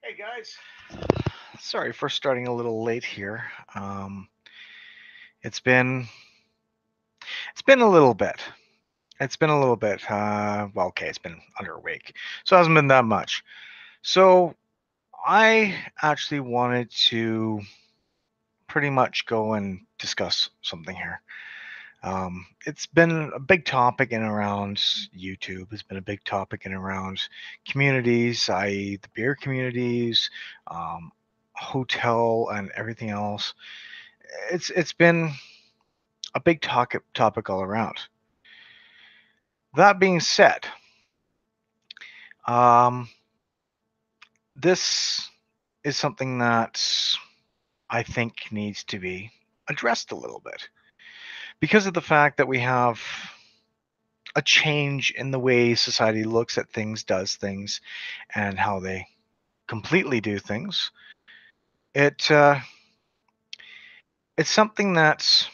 Hey guys, sorry for starting a little late here. Um, it's been it's been a little bit. It's been a little bit. Well, okay, it's been under a week, so it hasn't been that much. So I actually wanted to pretty much go and discuss something here. It's been a big topic in and around YouTube. It's been a big topic in and around communities, i.e., the beer communities, um, hotel, and everything else. It's been a big topic all around. That being said, um, this is something that I think needs to be addressed a little bit because of the fact that we have a change in the way society looks at things, does things, and how they completely do things. It it's something that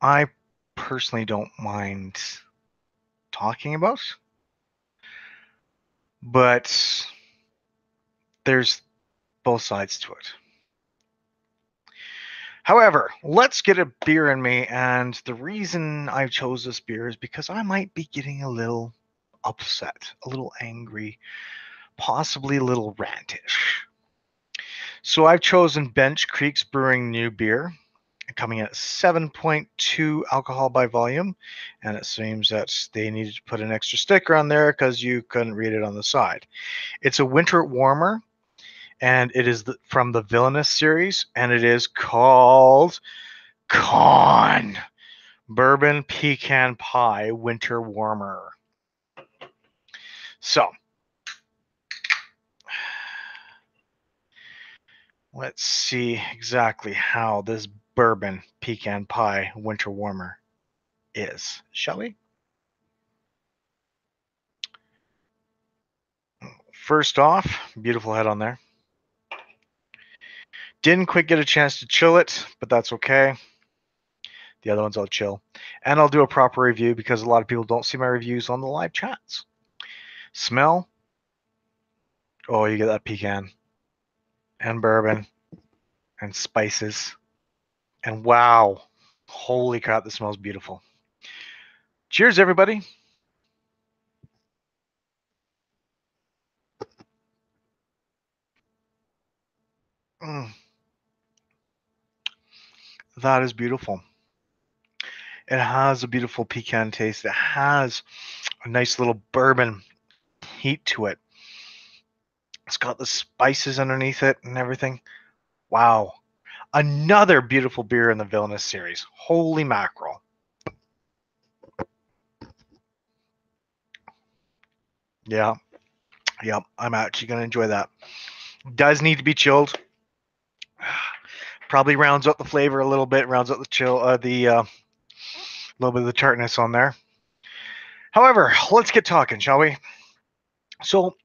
I personally don't mind talking about, but there's both sides to it. However, let's get a beer in me, and the reason I chose this beer is because I might be getting a little upset, a little angry, possibly a little rantish. So I've chosen Bench Creek's Brewing New Beer, coming in at 7.2 alcohol by volume, and it seems that they needed to put an extra sticker on there because you couldn't read it on the side. It's a winter warmer, and it is from the Villainous series, and it is called Con Bourbon Pecan Pie Winter Warmer. So, let's see exactly how this bourbon pecan pie winter warmer is, shall we? First off, beautiful head on there. Didn't quite get a chance to chill it, but that's okay. The other ones I'll chill. And I'll do a proper review because a lot of people don't see my reviews on the live chats. Smell. Oh, you get that pecan and bourbon and spices. And wow, holy crap, this smells beautiful. Cheers, everybody. Mm, that is beautiful. It has a beautiful pecan taste. It has a nice little bourbon heat to it. It's got the spices underneath it and everything. Wow. Another beautiful beer in the Villainous series. Holy mackerel. Yeah. Yep. I'm actually going to enjoy that. Does need to be chilled. Probably rounds out the flavor a little bit, rounds out the chill, the little bit of the tartness on there. However, let's get talking, shall we? So,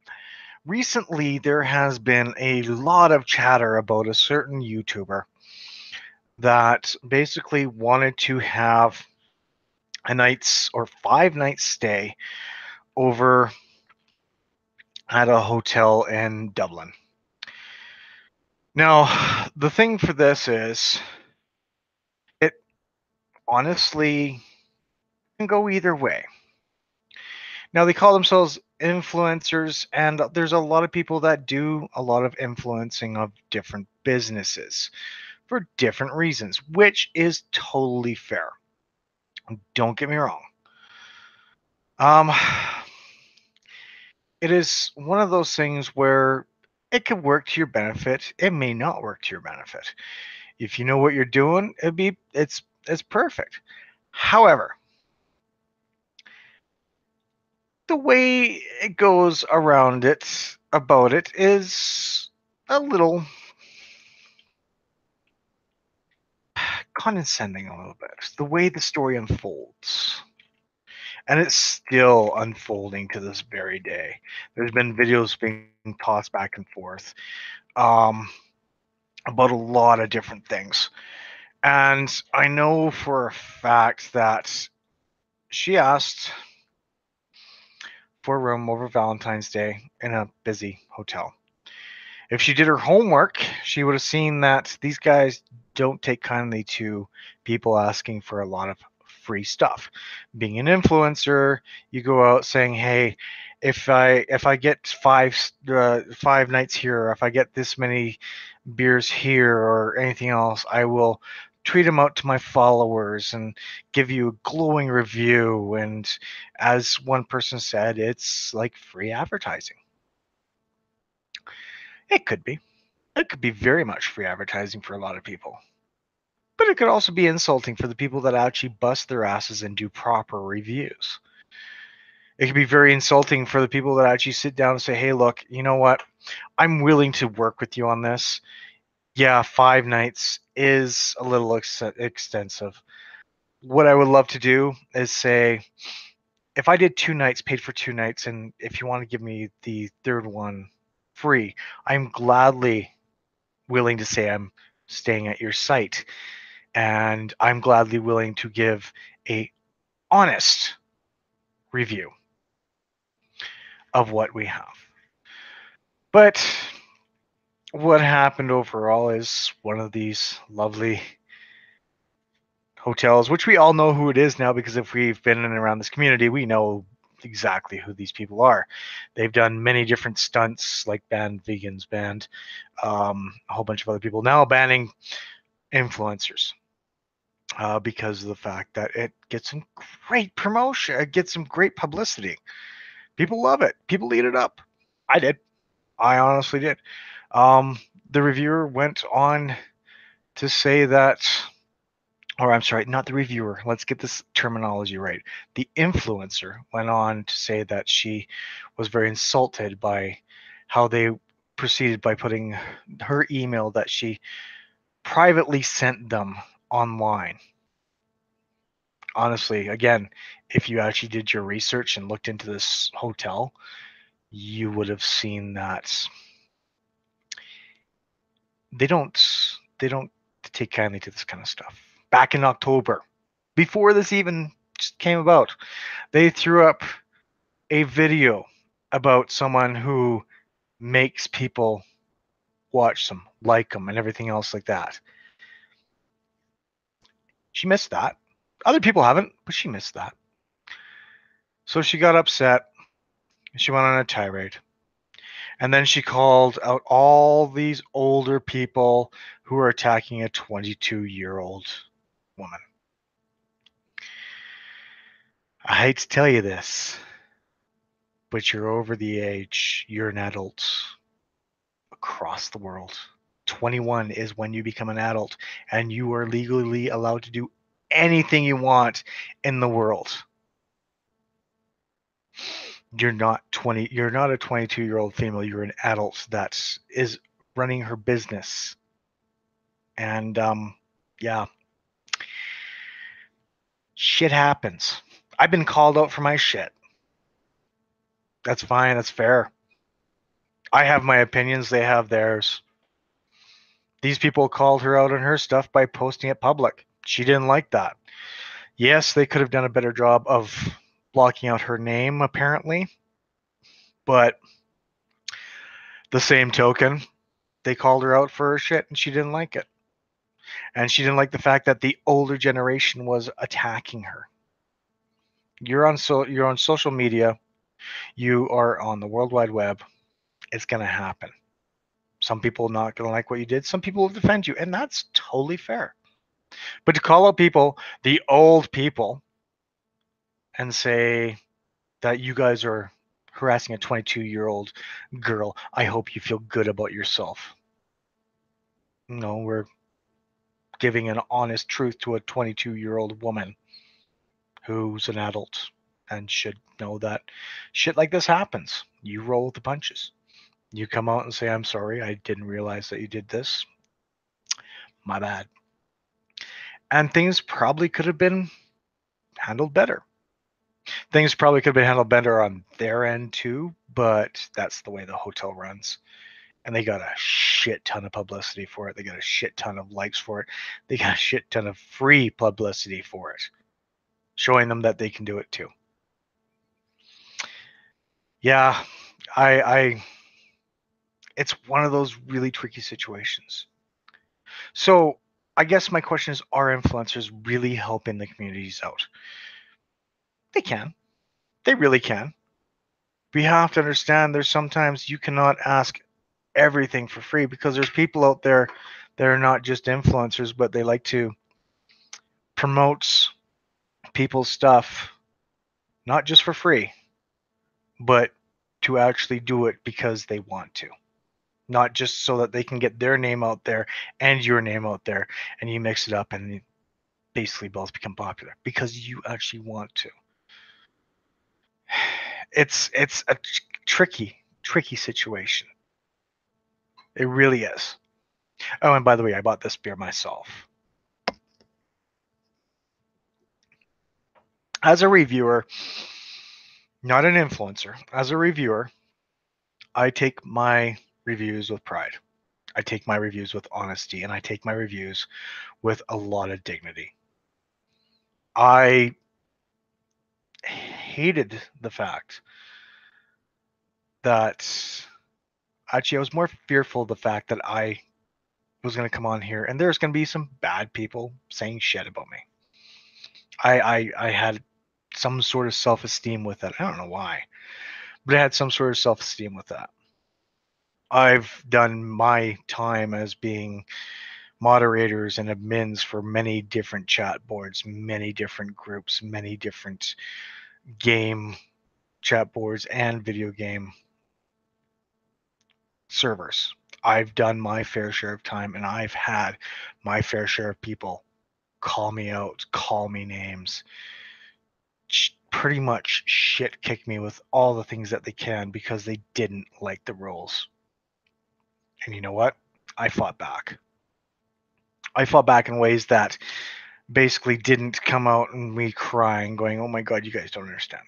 recently there has been a lot of chatter about a certain YouTuber that basically wanted to have a night's or 5 night stay over at a hotel in Dublin. Now, the thing for this is it honestly can go either way. Now, they call themselves influencers, and there's a lot of people that do a lot of influencing of different businesses for different reasons, which is totally fair. Don't get me wrong. Um, it is one of those things where it could work to your benefit. It may not work to your benefit. If you know what you're doing, it's perfect. However, the way it goes around it about it is a little condescending a little bit. The way the story unfolds. And it's still unfolding to this very day. There's been videos being tossed back and forth um, about a lot of different things. And I know for a fact that she asked for a room over Valentine's Day in a busy hotel. If she did her homework, she would have seen that these guys don't take kindly to people asking for a lot of free stuff. Being an influencer, you go out saying, "Hey, if I get five nights here, or if I get this many beers here, or anything else, I will tweet them out to my followers and give you a glowing review." And as one person said, it's like free advertising. It could be. It could be very much free advertising for a lot of people. But it could also be insulting for the people that actually bust their asses and do proper reviews. It could be very insulting for the people that actually sit down and say, "Hey, look, you know what? I'm willing to work with you on this. Yeah, 5 nights is a little extensive. What I would love to do is say, if I did 2 nights, paid for 2 nights, and if you want to give me the third one free, I'm gladly willing to say I'm staying at your site, and I'm gladly willing to give a honest review of what we have." But what happened overall is one of these lovely hotels, which we all know who it is now, because if we've been in and around this community, we know exactly who these people are. They've done many different stunts, like banned vegans, banned a whole bunch of other people, now banning influencers. Because of the fact that it gets some great promotion, it gets some great publicity. People love it. People eat it up. I did. I honestly did. The reviewer went on to say that, or I'm sorry, not the reviewer. Let's get this terminology right. The influencer went on to say that she was very insulted by how they proceeded by putting her email that she privately sent them online. Honestly, again, if you actually did your research and looked into this hotel, you would have seen that they don't take kindly to this kind of stuff. Back in October, before this even just came about, they threw up a video about someone who makes people watch them, like them, and everything else like that. She missed that. Other people haven't, but she missed that. So she got upset. She went on a tirade. And then she called out all these older people who were attacking a 22-year-old woman. I hate to tell you this, but you're over the age. You're an adult across the world. 21 is when you become an adult, and you are legally allowed to do anything you want in the world. You're not a 22-year-old female. You're an adult that is running her business. And yeah, shit happens. I've been called out for my shit. That's fine. That's fair. I have my opinions. They have theirs. These people called her out on her stuff by posting it public. She didn't like that. Yes, they could have done a better job of blocking out her name, apparently. But the same token, they called her out for her shit, and she didn't like it. And she didn't like the fact that the older generation was attacking her. You're on social media. You are on the World Wide Web. It's going to happen. Some people are not going to like what you did. Some people will defend you, and that's totally fair. But to call out people, the old people, and say that you guys are harassing a 22-year-old girl, I hope you feel good about yourself. No, we're giving an honest truth to a 22-year-old woman who's an adult and should know that shit like this happens. You roll with the punches. You come out and say, "I'm sorry, I didn't realize that you did this. My bad." And things probably could have been handled better. Things probably could have been handled better on their end too, but that's the way the hotel runs. And they got a shit ton of publicity for it. They got a shit ton of likes for it. They got a shit ton of free publicity for it, showing them that they can do it too. Yeah, I it's one of those really tricky situations. So I guess my question is, are influencers really helping the communities out? They can. They really can. We have to understand there's sometimes you cannot ask everything for free because there's people out there that are not just influencers, but they like to promote people's stuff not just for free, but to actually do it because they want to. Not just so that they can get their name out there and your name out there, and you mix it up and basically both become popular because you actually want to. It's a tricky situation. It really is. Oh, and by the way, I bought this beer myself. As a reviewer, not an influencer, as a reviewer, I take my reviews with pride. I take my reviews with honesty, and I take my reviews with a lot of dignity. I hated the fact that actually I was more fearful of the fact that I was going to come on here and there's going to be some bad people saying shit about me. I had some sort of self-esteem with that. I don't know why, but I had some sort of self-esteem with that. I've done my time as being moderators and admins for many different chat boards, many different groups, many different game chat boards and video game servers. I've done my fair share of time and I've had my fair share of people call me out, call me names, pretty much shit kick me with all the things that they can because they didn't like the rules. And you know what? I fought back. I fought back in ways that basically didn't come out and me crying, going, oh my God, you guys don't understand.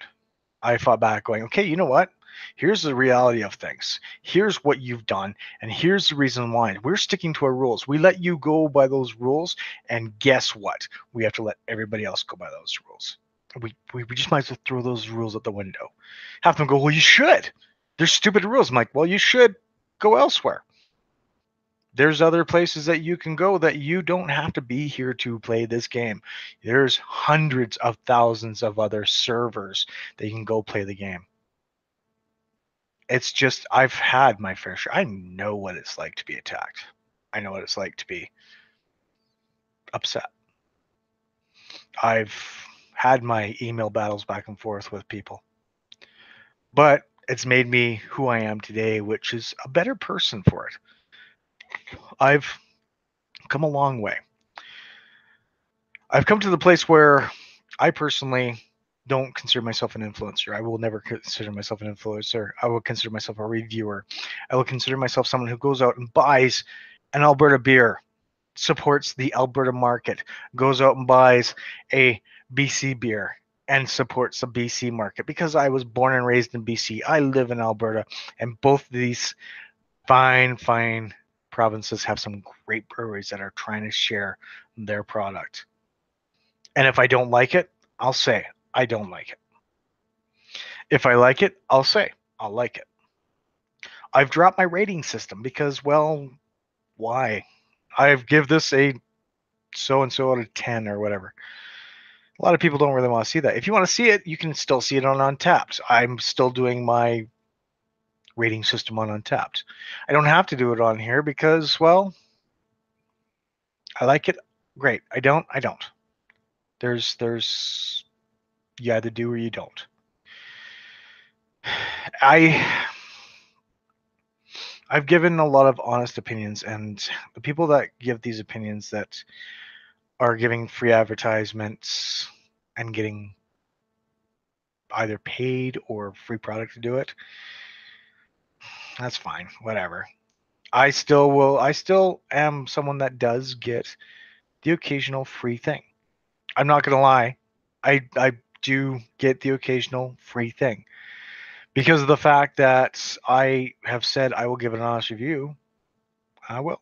I fought back, going, okay, you know what? Here's the reality of things. Here's what you've done, and here's the reason why. We're sticking to our rules. We let you go by those rules, and guess what? We have to let everybody else go by those rules. We just might as well throw those rules out the window. Have them go, well, you should. They're stupid rules. I'm like, well, you should go elsewhere. There's other places that you can go that you don't have to be here to play this game. There's hundreds of thousands of other servers that you can go play the game. It's just I've had my fair share. I know what it's like to be attacked. I know what it's like to be upset. I've had my email battles back and forth with people. But it's made me who I am today, which is a better person for it. I've come a long way. I've come to the place where I personally don't consider myself an influencer. I will never consider myself an influencer. I will consider myself a reviewer. I will consider myself someone who goes out and buys an Alberta beer, supports the Alberta market, goes out and buys a BC beer and supports the BC market because I was born and raised in BC. I live in Alberta, and both of these fine provinces have some great breweries that are trying to share their product. And if I don't like it, I'll say I don't like it. If I like it, I'll say I'll like it. I've dropped my rating system because, well, why? I've give this a so and so out of 10 or whatever. A lot of people don't really want to see that. If you want to see it, you can still see it on Untappd. I'm still doing my rating system on Untappd. I don't have to do it on here because, well, I like it. Great. I don't. There's you either do or you don't. I've given a lot of honest opinions, and the people that give these opinions that are giving free advertisements and getting either paid or free product to do it, that's fine, whatever. I still am someone that does get the occasional free thing. I'm not gonna lie, I do get the occasional free thing because of the fact that I have said I will give an honest review. I will.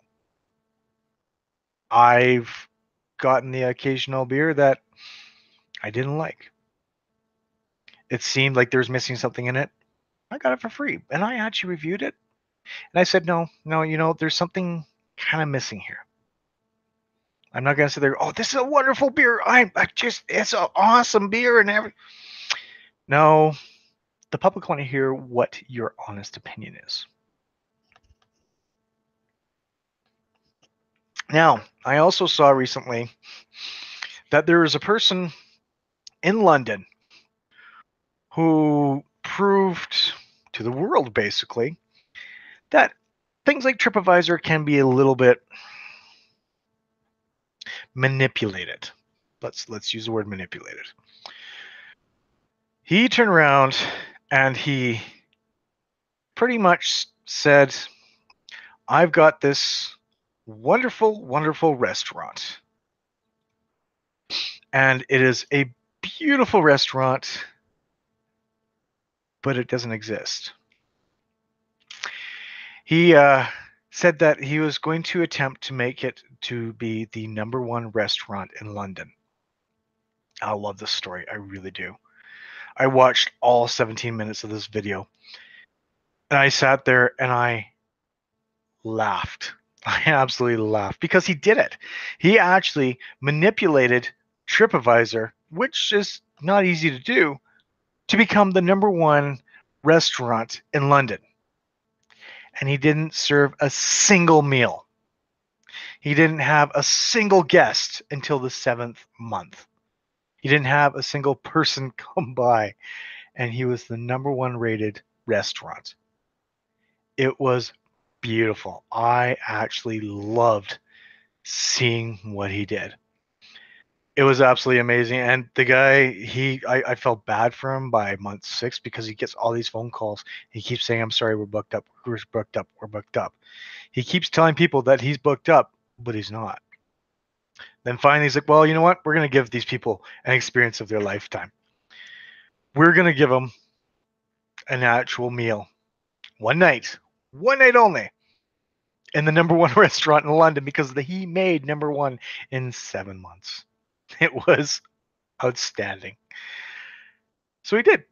I've gotten the occasional beer that I didn't like. It seemed like there was missing something in it. I got it for free. And I actually reviewed it. And I said, no, there's something kind of missing here. I'm not going to sit there, oh, this is a wonderful beer. It's an awesome beer and everything. No, the public want to hear what your honest opinion is. Now, I also saw recently that there is a person in London who proved to the world, basically, that things like TripAdvisor can be a little bit manipulated. Let's use the word manipulated. He turned around and he pretty much said, I've got this wonderful, wonderful restaurant. And it is a beautiful restaurant, but it doesn't exist. He said that he was going to attempt to make it to be the #1 restaurant in London. I love this story. I really do. I watched all 17 minutes of this video. And I sat there and I laughed. I absolutely laughed because he did it. He actually manipulated TripAdvisor, which is not easy to do, to become the #1 restaurant in London. And he didn't serve a single meal. He didn't have a single guest until the 7th month. He didn't have a single person come by, and he was the #1 rated restaurant. It was beautiful. I actually loved seeing what he did. It was absolutely amazing. And the guy, I felt bad for him by month 6 because he gets all these phone calls. He keeps saying, I'm sorry, we're booked up. We're booked up. We're booked up. He keeps telling people that he's booked up, but he's not. Then finally he's like, well, you know what? We're going to give these people an experience of their lifetime. We're going to give them an actual meal. One night only, in the #1 restaurant in London because he made #1 in 7 months. It was outstanding. So he did.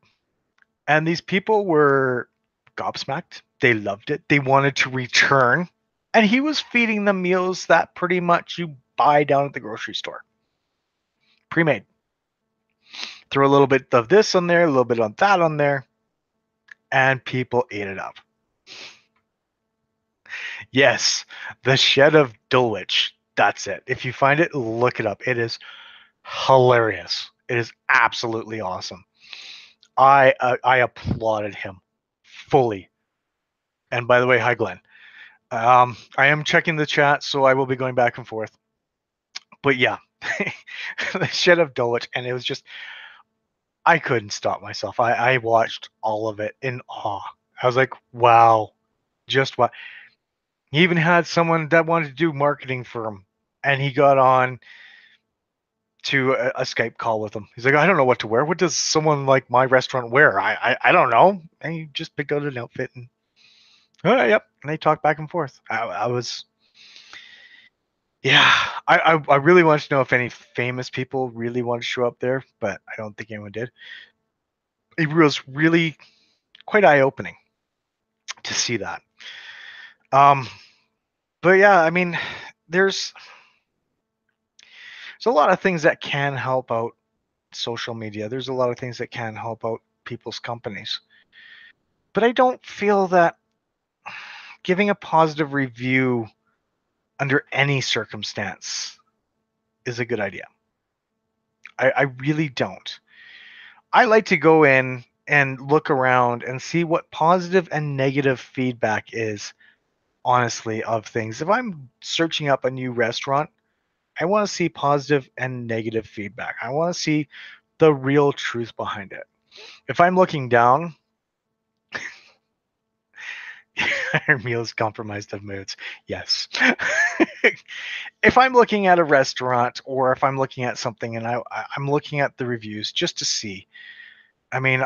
And these people were gobsmacked. They loved it. They wanted to return. And he was feeding them meals that pretty much you buy down at the grocery store. Pre-made. Throw a little bit of this on there, a little bit of that on there, and people ate it up. Yes, the Shed of Dulwich. That's it. If you find it, look it up. It is hilarious. It is absolutely awesome. I applauded him fully. And by the way, hi Glenn. I am checking the chat, so I will be going back and forth. But yeah, the Shed of Dulwich, and it was just, I couldn't stop myself. I watched all of it in awe. I was like, wow, just what. He even had someone that wanted to do marketing for him, and he got on to a Skype call with him. He's like, I don't know what to wear. What does someone like my restaurant wear? I don't know. And he just picked out an outfit and, oh, yep. And they talked back and forth. I was, yeah, I really wanted to know if any famous people really wanted to show up there, but I don't think anyone did. It was really quite eye-opening to see that. But yeah, I mean, there's a lot of things that can help out social media. There's a lot of things that can help out people's companies. But I don't feel that giving a positive review under any circumstance is a good idea. I really don't. I like to go in and look around and see what positive and negative feedback is, honestly, of things. If I'm searching up a new restaurant, I want to see positive and negative feedback. I want to see the real truth behind it. If I'm looking down, our meal is compromised of moods. Yes. If I'm looking at a restaurant or if I'm looking at something and I'm looking at the reviews just to see. I mean,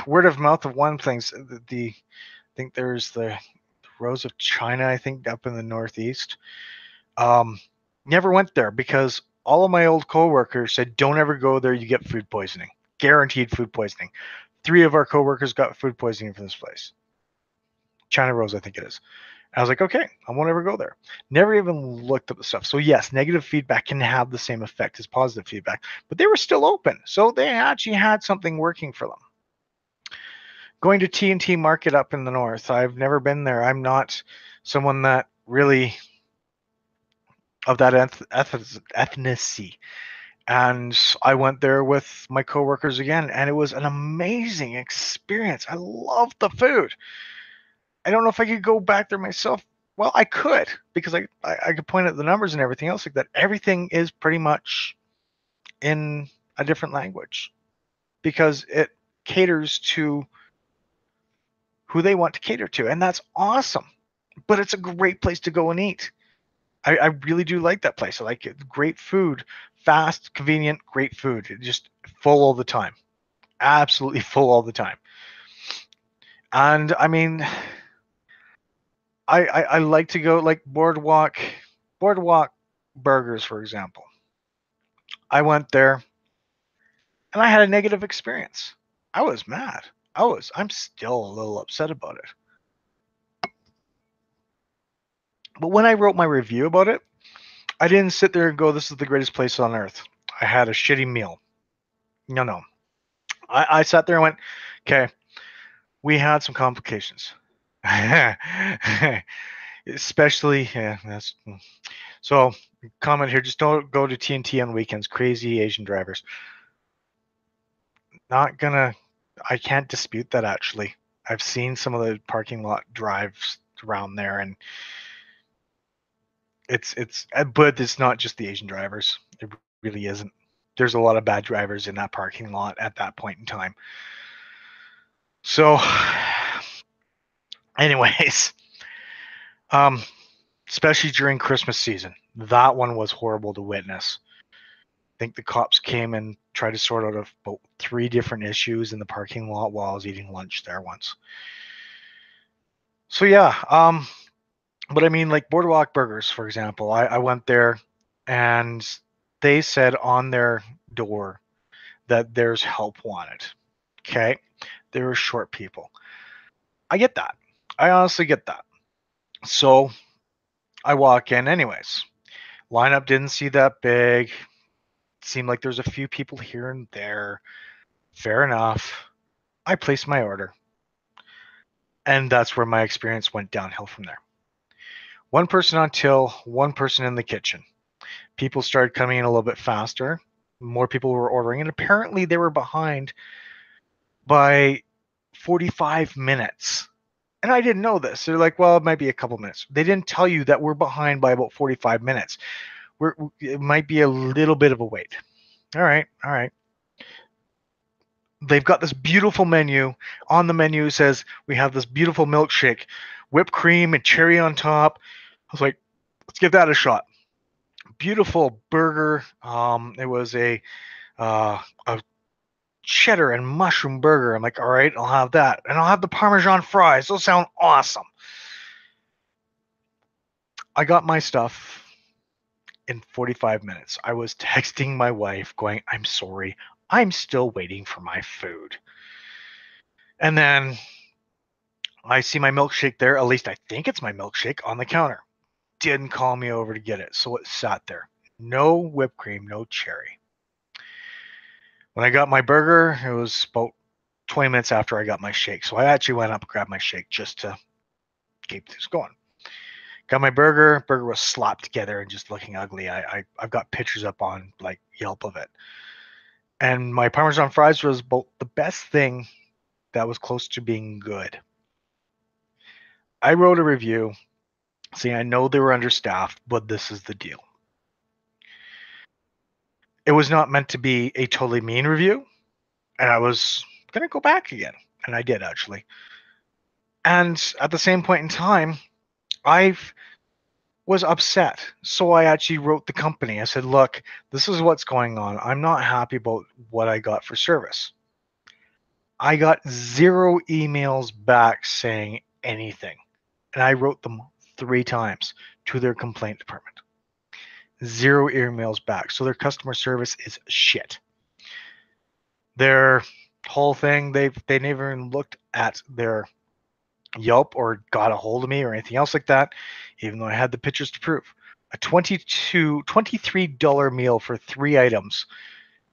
word of mouth of one thing. I think there's the Rose of China, I think, up in the Northeast. Never went there because all of my old coworkers said, don't ever go there. You get food poisoning. Guaranteed food poisoning. 3 of our coworkers got food poisoning from this place. China Rose, I think it is. I was like, okay, I won't ever go there. Never even looked up the stuff. So yes, negative feedback can have the same effect as positive feedback, but they were still open. So they actually had something working for them. Going to T&T Market up in the north. I've never been there. I'm not someone that really of that ethnicity. And I went there with my coworkers again, and it was an amazing experience. I loved the food. I don't know if I could go back there myself. Well, I could, because I could point at the numbers and everything else like that. Everything is pretty much in a different language because it caters to who they want to cater to, and that's awesome. But it's a great place to go and eat. I really do like that place. I like it. Great food, fast, convenient, great food. It just full all the time. Absolutely full all the time. And I mean, I like to go like Boardwalk Burgers, for example. I went there and I had a negative experience. I was mad. I'm still a little upset about it. But when I wrote my review about it, I didn't sit there and go, this is the greatest place on earth. I had a shitty meal. No. I sat there and went, okay, we had some complications. Especially, yeah, that's so comment here, just don't go to T&T on weekends. Crazy Asian drivers. Not gonna, I can't dispute that actually. I've seen some of the parking lot drives around there, and but it's not just the Asian drivers. It really isn't. There's a lot of bad drivers in that parking lot at that point in time. So anyways, especially during Christmas season, that one was horrible to witness. I think the cops came and tried to sort out about 3 different issues in the parking lot while I was eating lunch there once. So yeah, but I mean, like Boardwalk Burgers, for example, I went there and they said on their door that there's help wanted. Okay, they were short people. I get that. I honestly get that. So I walk in anyways. Lineup didn't see that big. Seemed like there's a few people here and there. Fair enough. I placed my order. And that's where my experience went downhill from there. One person on till, one person in the kitchen. People started coming in a little bit faster. More people were ordering, and apparently they were behind by 45 minutes. And I didn't know this. They're like, well, it might be a couple minutes. They didn't tell you that we're behind by about 45 minutes. It might be a little bit of a wait. All right. They've got this beautiful menu. On the menu says we have this beautiful milkshake, whipped cream and cherry on top. I was like, let's give that a shot. Beautiful burger. It was a cheddar and mushroom burger. I'm like, all right, I'll have that. And I'll have the Parmesan fries. Those sound awesome. I got my stuff in 45 minutes. I was texting my wife going, I'm sorry, I'm still waiting for my food. And then I see my milkshake there. At least I think it's my milkshake on the counter. Didn't call me over to get it. So it sat there. No whipped cream, no cherry. When I got my burger, it was about 20 minutes after I got my shake. So I actually went up and grabbed my shake just to keep this going. Got my burger. Burger was slapped together and just looking ugly. I've got pictures up on like Yelp of it. And my Parmesan fries was about the best thing that was close to being good. I wrote a review saying I know they were understaffed, but this is the deal. It was not meant to be a totally mean review, and I was going to go back again, and I did actually. And at the same point in time, I was upset. So I actually wrote the company. I said, look, this is what's going on. I'm not happy about what I got for service. I got 0 emails back saying anything. And I wrote them 3 times to their complaint department. 0 emails back. So their customer service is shit. Their whole thing. They never even looked at their Yelp or got a hold of me or anything else like that, even though I had the pictures to prove. A $23 meal for 3 items,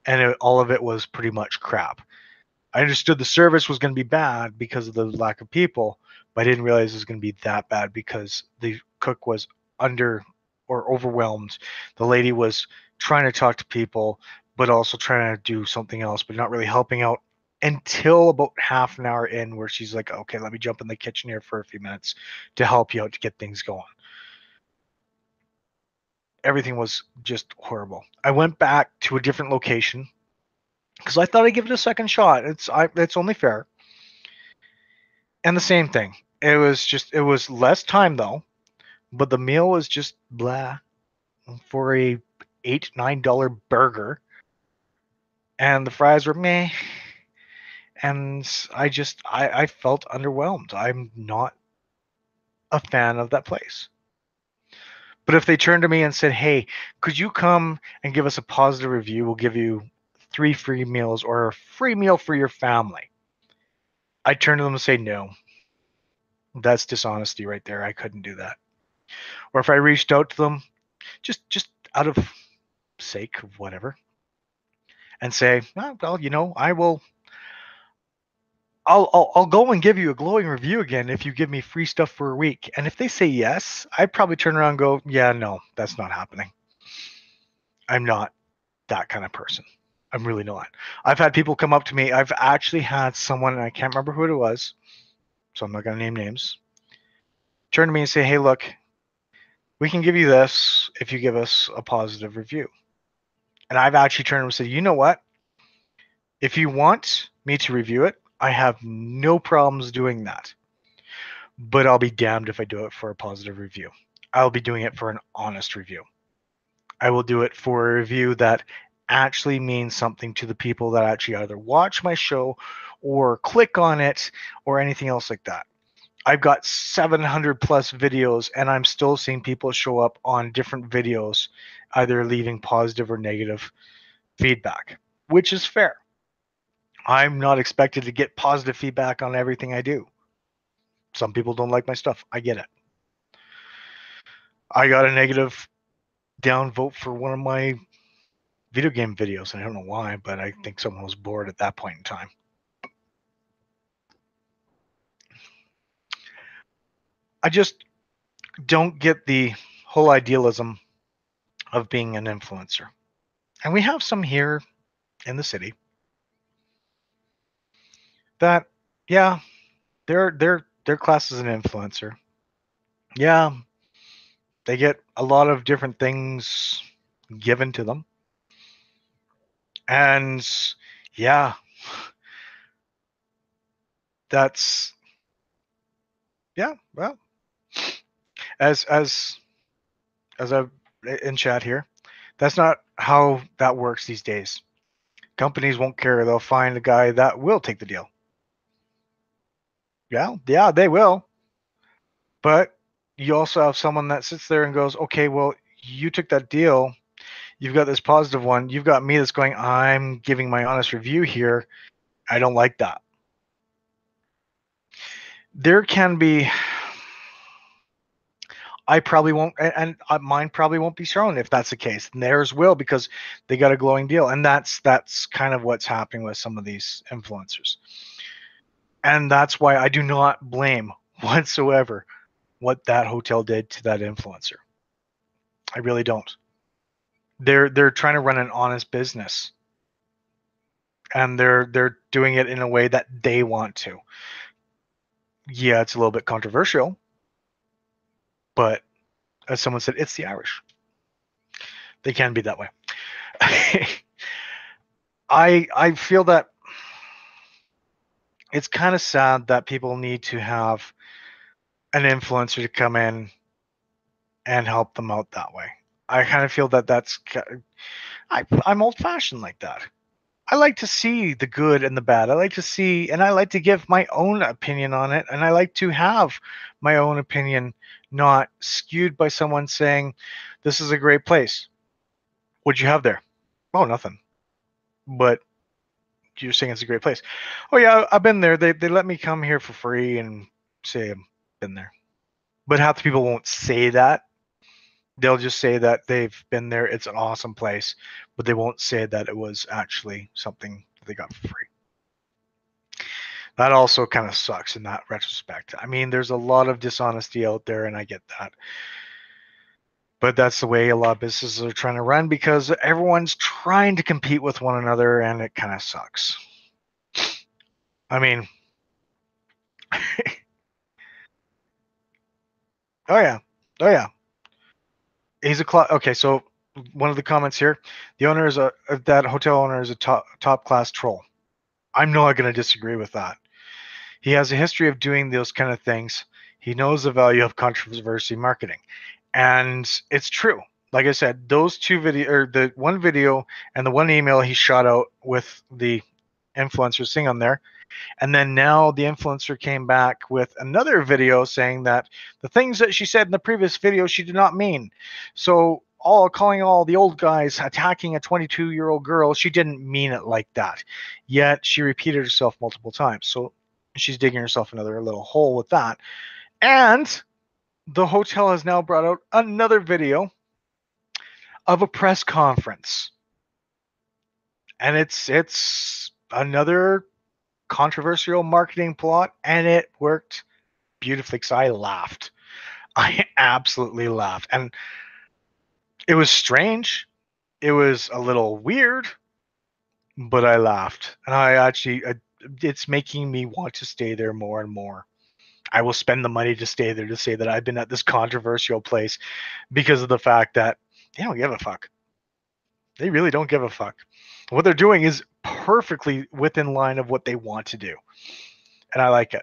and all of it was pretty much crap. I understood the service was going to be bad because of the lack of people, but I didn't realize it was going to be that bad because the cook was under or overwhelmed. The lady was trying to talk to people, but also trying to do something else, but not really helping out until about half an hour in, where she's like, okay, let me jump in the kitchen here for a few minutes to help you out to get things going. Everything was just horrible. I went back to a different location because I thought I'd give it a second shot. It's only fair. And the same thing. It was less time though, but the meal was just blah for a $8-9 burger, and the fries were meh. And I felt underwhelmed. I'm not a fan of that place. But if they turned to me and said, "Hey, could you come and give us a positive review? We'll give you 3 free meals or a free meal for your family," I'd turn to them and say, "No, that's dishonesty right there. I couldn't do that." Or if I reached out to them, just out of sake of whatever, and say, "Oh, well, I will. I'll go and give you a glowing review again if you give me free stuff for a week." And if they say yes, I'd probably turn around and go, "Yeah, no, that's not happening. I'm not that kind of person. I'm really not." I've had people come up to me. I've actually had someone, and I can't remember who it was, so I'm not going to name names, turn to me and say, "Hey, look, we can give you this if you give us a positive review." And I've actually turned and said, "You know what? If you want me to review it, I have no problems doing that. But I'll be damned if I do it for a positive review. I'll be doing it for an honest review. I will do it for a review that actually means something to the people that actually either watch my show or click on it or anything else like that." I've got 700 plus videos, and I'm still seeing people show up on different videos, either leaving positive or negative feedback, which is fair. I'm not expected to get positive feedback on everything I do. Some people don't like my stuff. I get it. I got a negative down vote for one of my video game videos. I don't know why, but I think someone was bored at that point in time. I just don't get the whole idealism of being an influencer. And we have some here in the city that, yeah, they're classed as an influencer. Yeah, they get a lot of different things given to them. And yeah, that's yeah, well, as I in chat here, that's not how that works these days. Companies won't care. They'll find a guy that will take the deal. Yeah, they will. But you also have someone that sits there and goes, "Okay, well, you took that deal. You've got this positive one. You've got me that's going, I'm giving my honest review here. I don't like that." There can be, I probably won't, and mine probably won't be shown if that's the case. And theirs will, because they got a glowing deal, and that's kind of what's happening with some of these influencers. And that's why I do not blame whatsoever what that hotel did to that influencer. I really don't. They're trying to run an honest business, and they're doing it in a way that they want to. Yeah, it's a little bit controversial, but as someone said, it's the Irish. They can be that way. I feel that it's kind of sad that people need to have an influencer to come in and help them out that way. I kind of feel that I'm old fashioned like that. I like to see the good and the bad. I like to see, and I like to give my own opinion on it, and I like to have my own opinion not skewed by someone saying, "This is a great place. What'd you have there?" "Oh, nothing." But you're saying it's a great place. Oh yeah, I've been there. They let me come here for free and say I've been there. But half the people won't say that. They'll just say that they've been there. It's an awesome place, but they won't say that it was actually something that they got for free. That also kind of sucks in that retrospect. I mean, there's a lot of dishonesty out there, and I get that. But that's the way a lot of businesses are trying to run because everyone's trying to compete with one another, and it kind of sucks. I mean, oh yeah, oh yeah. He's a okay. So one of the comments here, the owner is that hotel owner is a top class troll. I'm not going to disagree with that. He has a history of doing those kind of things. He knows the value of controversy marketing, and it's true. Like I said, those two video or the one video and the one email he shot out with the influencer thing on there. And then now the influencer came back with another video saying that the things that she said in the previous video she did not mean. So calling all the old guys attacking a 22-year-old girl, she didn't mean it like that. Yet she repeated herself multiple times. So she's digging herself another little hole with that. And the hotel has now brought out another video of a press conference. And it's another controversial marketing plot, and it worked beautifully because I laughed. I absolutely laughed. And it was strange. It was a little weird, but I laughed. And I actually, it's making me want to stay there more and more. I will spend the money to stay there to say that I've been at this controversial place because of the fact that they don't give a fuck. They really don't give a fuck. What they're doing is perfectly within line of what they want to do. And I like it.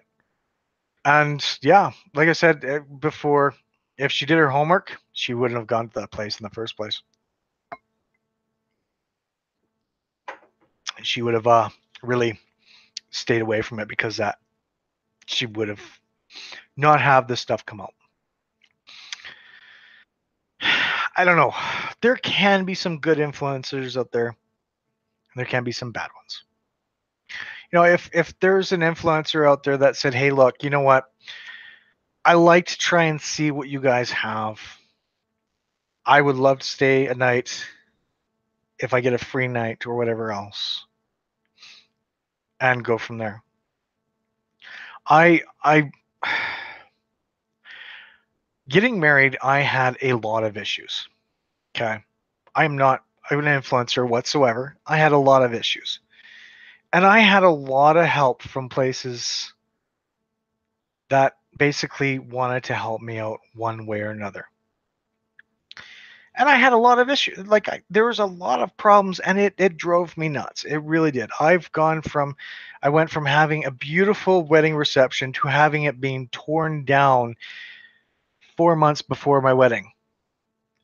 And yeah, like I said before, if she did her homework, she wouldn't have gone to that place in the first place. She would have really stayed away from it because that she would have not have this stuff come out. I don't know. There can be some good influencers out there, and there can be some bad ones. You know, if there's an influencer out there that said, "Hey, look, you know what? I like to try and see what you guys have. I would love to stay a night if I get a free night or whatever else, and go from there." I getting married, I had a lot of issues. Okay. I'm not an influencer whatsoever. I had a lot of issues. And I had a lot of help from places that basically wanted to help me out one way or another. And I had a lot of issues. Like there was a lot of problems, and it drove me nuts. It really did. I went from having a beautiful wedding reception to having it being torn down 4 months before my wedding.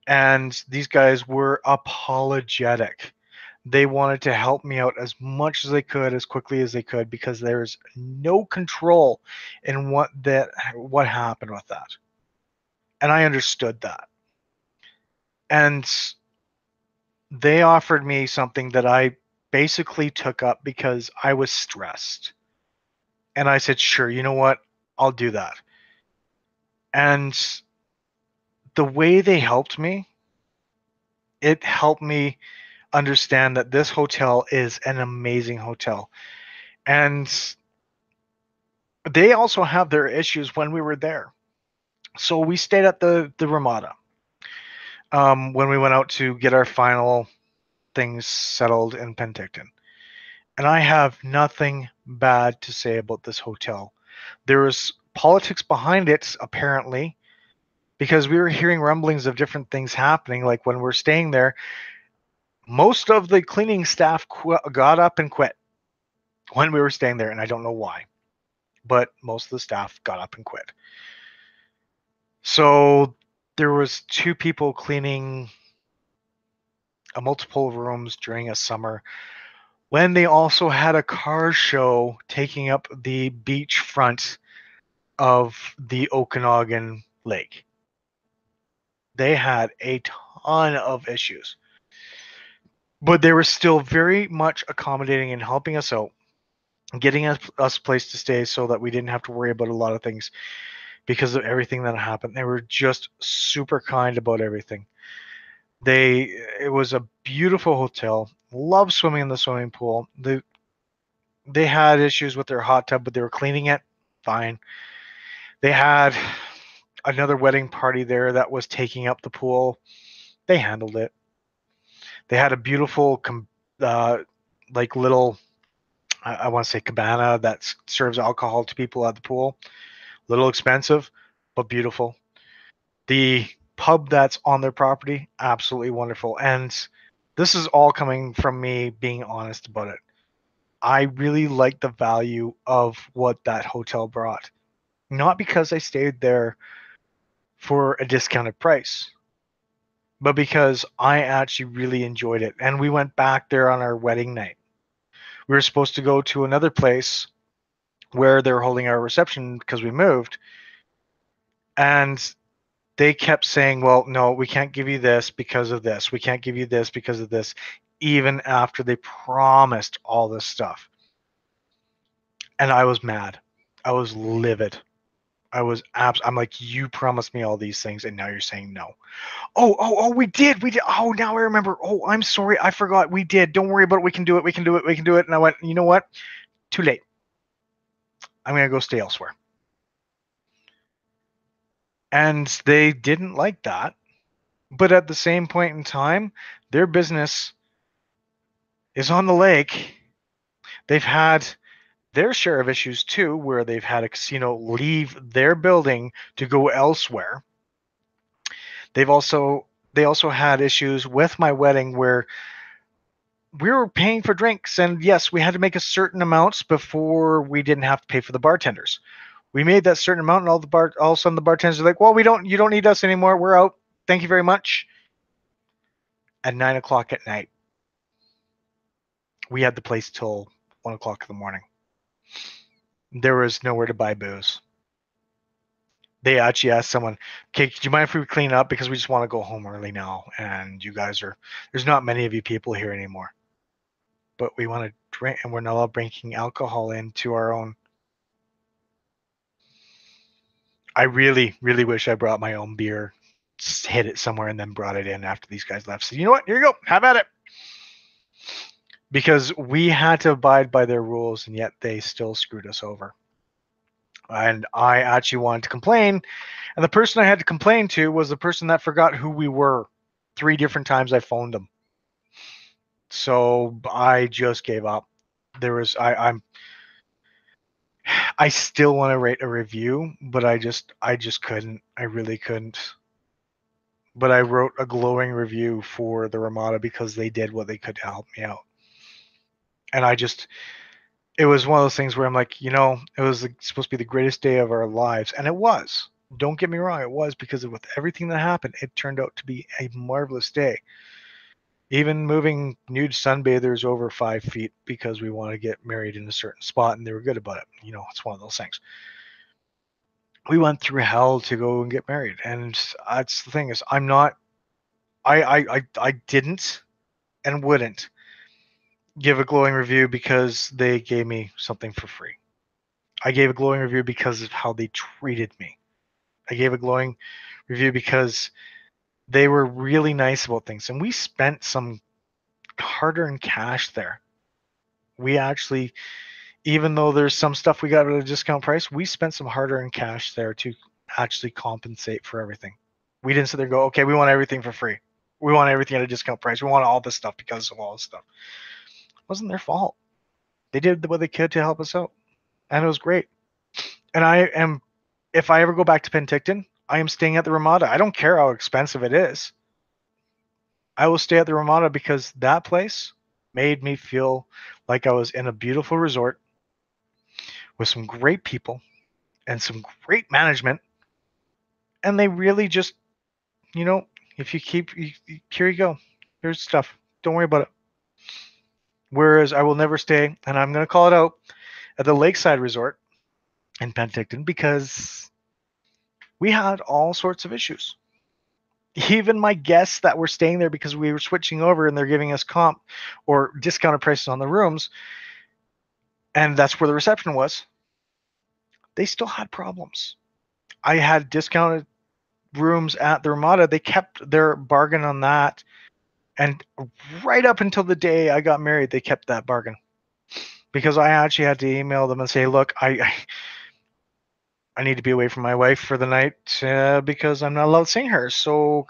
And these guys were apologetic. They wanted to help me out as much as they could, as quickly as they could, because there's no control in what happened with that. And I understood that. And they offered me something that I basically took up because I was stressed. And I said, sure, you know what? I'll do that. And the way they helped me, it helped me understand that this hotel is an amazing hotel. And they also have their issues when we were there. So we stayed at the Ramada when we went out to get our final things settled in Penticton. And I have nothing bad to say about this hotel. There was politics behind it, apparently, because we were hearing rumblings of different things happening. Like when we're staying there, most of the cleaning staff got up and quit when we were staying there, and I don't know why, but most of the staff got up and quit. So there was 2 people cleaning multiple rooms during a summer when they also had a car show taking up the beach front of the Okanagan Lake. They had a ton of issues. but they were still very much accommodating and helping us out, getting us a place to stay so that we didn't have to worry about a lot of things because of everything that happened. They were just super kind about everything. It was a beautiful hotel. Love swimming in the swimming pool. They had issues with their hot tub, but they were cleaning it fine. They had another wedding party there that was taking up the pool. They handled it. They had a beautiful, uh, like little, I want to say cabana that serves alcohol to people at the pool. Little expensive, but beautiful. The pub that's on their property, absolutely wonderful. And this is all coming from me being honest about it. I really like the value of what that hotel brought. Not because I stayed there for a discounted price, but because I actually really enjoyed it. And we went back there on our wedding night. We were supposed to go to another place where they were holding our reception because we moved. And they kept saying, well, no, we can't give you this because of this. We can't give you this because of this, even after they promised all this stuff. And I was mad. I was livid. I'm like, you promised me all these things and now you're saying no. Oh, we did. We did. Oh, now I remember. Oh, I'm sorry. I forgot. We did. Don't worry about it. We can do it. We can do it. We can do it. And I went, you know what? Too late. I'm going to go stay elsewhere. And they didn't like that. But at the same point in time, their business is on the lake. They've had their share of issues too, where they've had a casino leave their building to go elsewhere. They've also they also had issues with my wedding where we were paying for drinks, and yes, we had to make a certain amounts before we didn't have to pay for the bartenders. We made that certain amount, and all of a sudden the bartenders are like, "Well, you don't need us anymore. We're out. Thank you very much." At 9 o'clock at night, we had the place till 1 o'clock in the morning. There was nowhere to buy booze. They actually asked someone, "Okay, do you mind if we clean up because we just want to go home early now, and there's not many of you people here anymore, but we want to drink, and we're not allowed bringing alcohol into our own." I really, really wish I brought my own beer, hid it somewhere, and then brought it in after these guys left. So you know what? Here you go. Have at it. Because we had to abide by their rules, and yet they still screwed us over. And I actually wanted to complain, and the person I had to complain to was the person that forgot who we were. 3 different times I phoned them. So I just gave up. I still want to rate a review, but I just couldn't. I really couldn't. But I wrote a glowing review for the Ramada because they did what they could to help me out. And it was one of those things where I'm like, it was supposed to be the greatest day of our lives. And it was. Don't get me wrong, it was, because with everything that happened, it turned out to be a marvelous day. Even moving nude sunbathers over 5 feet because we want to get married in a certain spot, and they were good about it. It's one of those things. We went through hell to go and get married, and that's the thing is, I didn't and wouldn't give a glowing review because they gave me something for free. I gave a glowing review because of how they treated me. I gave a glowing review because they were really nice about things, and we spent some hard-earned cash there. We actually, even though there's some stuff we got at a discount price, we spent some hard-earned cash there to actually compensate for everything. We didn't sit there and go, okay, we want everything for free. We want everything at a discount price. We want all this stuff because of all this stuff. It wasn't their fault. They did what they could to help us out, and it was great. And if I ever go back to Penticton, I am staying at the Ramada. I don't care how expensive it is. I will stay at the Ramada because that place made me feel like I was in a beautiful resort with some great people and some great management. And they really just, if you keep, here you go. Here's stuff. Don't worry about it. Whereas I will never stay, and I'm going to call it out, at the Lakeside Resort in Penticton because we had all sorts of issues. Even my guests that were staying there because we were switching over and they're giving us comp or discounted prices on the rooms, and that's where the reception was, they still had problems. I had discounted rooms at the Ramada. They kept their bargain on that. And right up until the day I got married, they kept that bargain. Because I actually had to email them and say, look, I need to be away from my wife for the night because I'm not allowed seeing her. So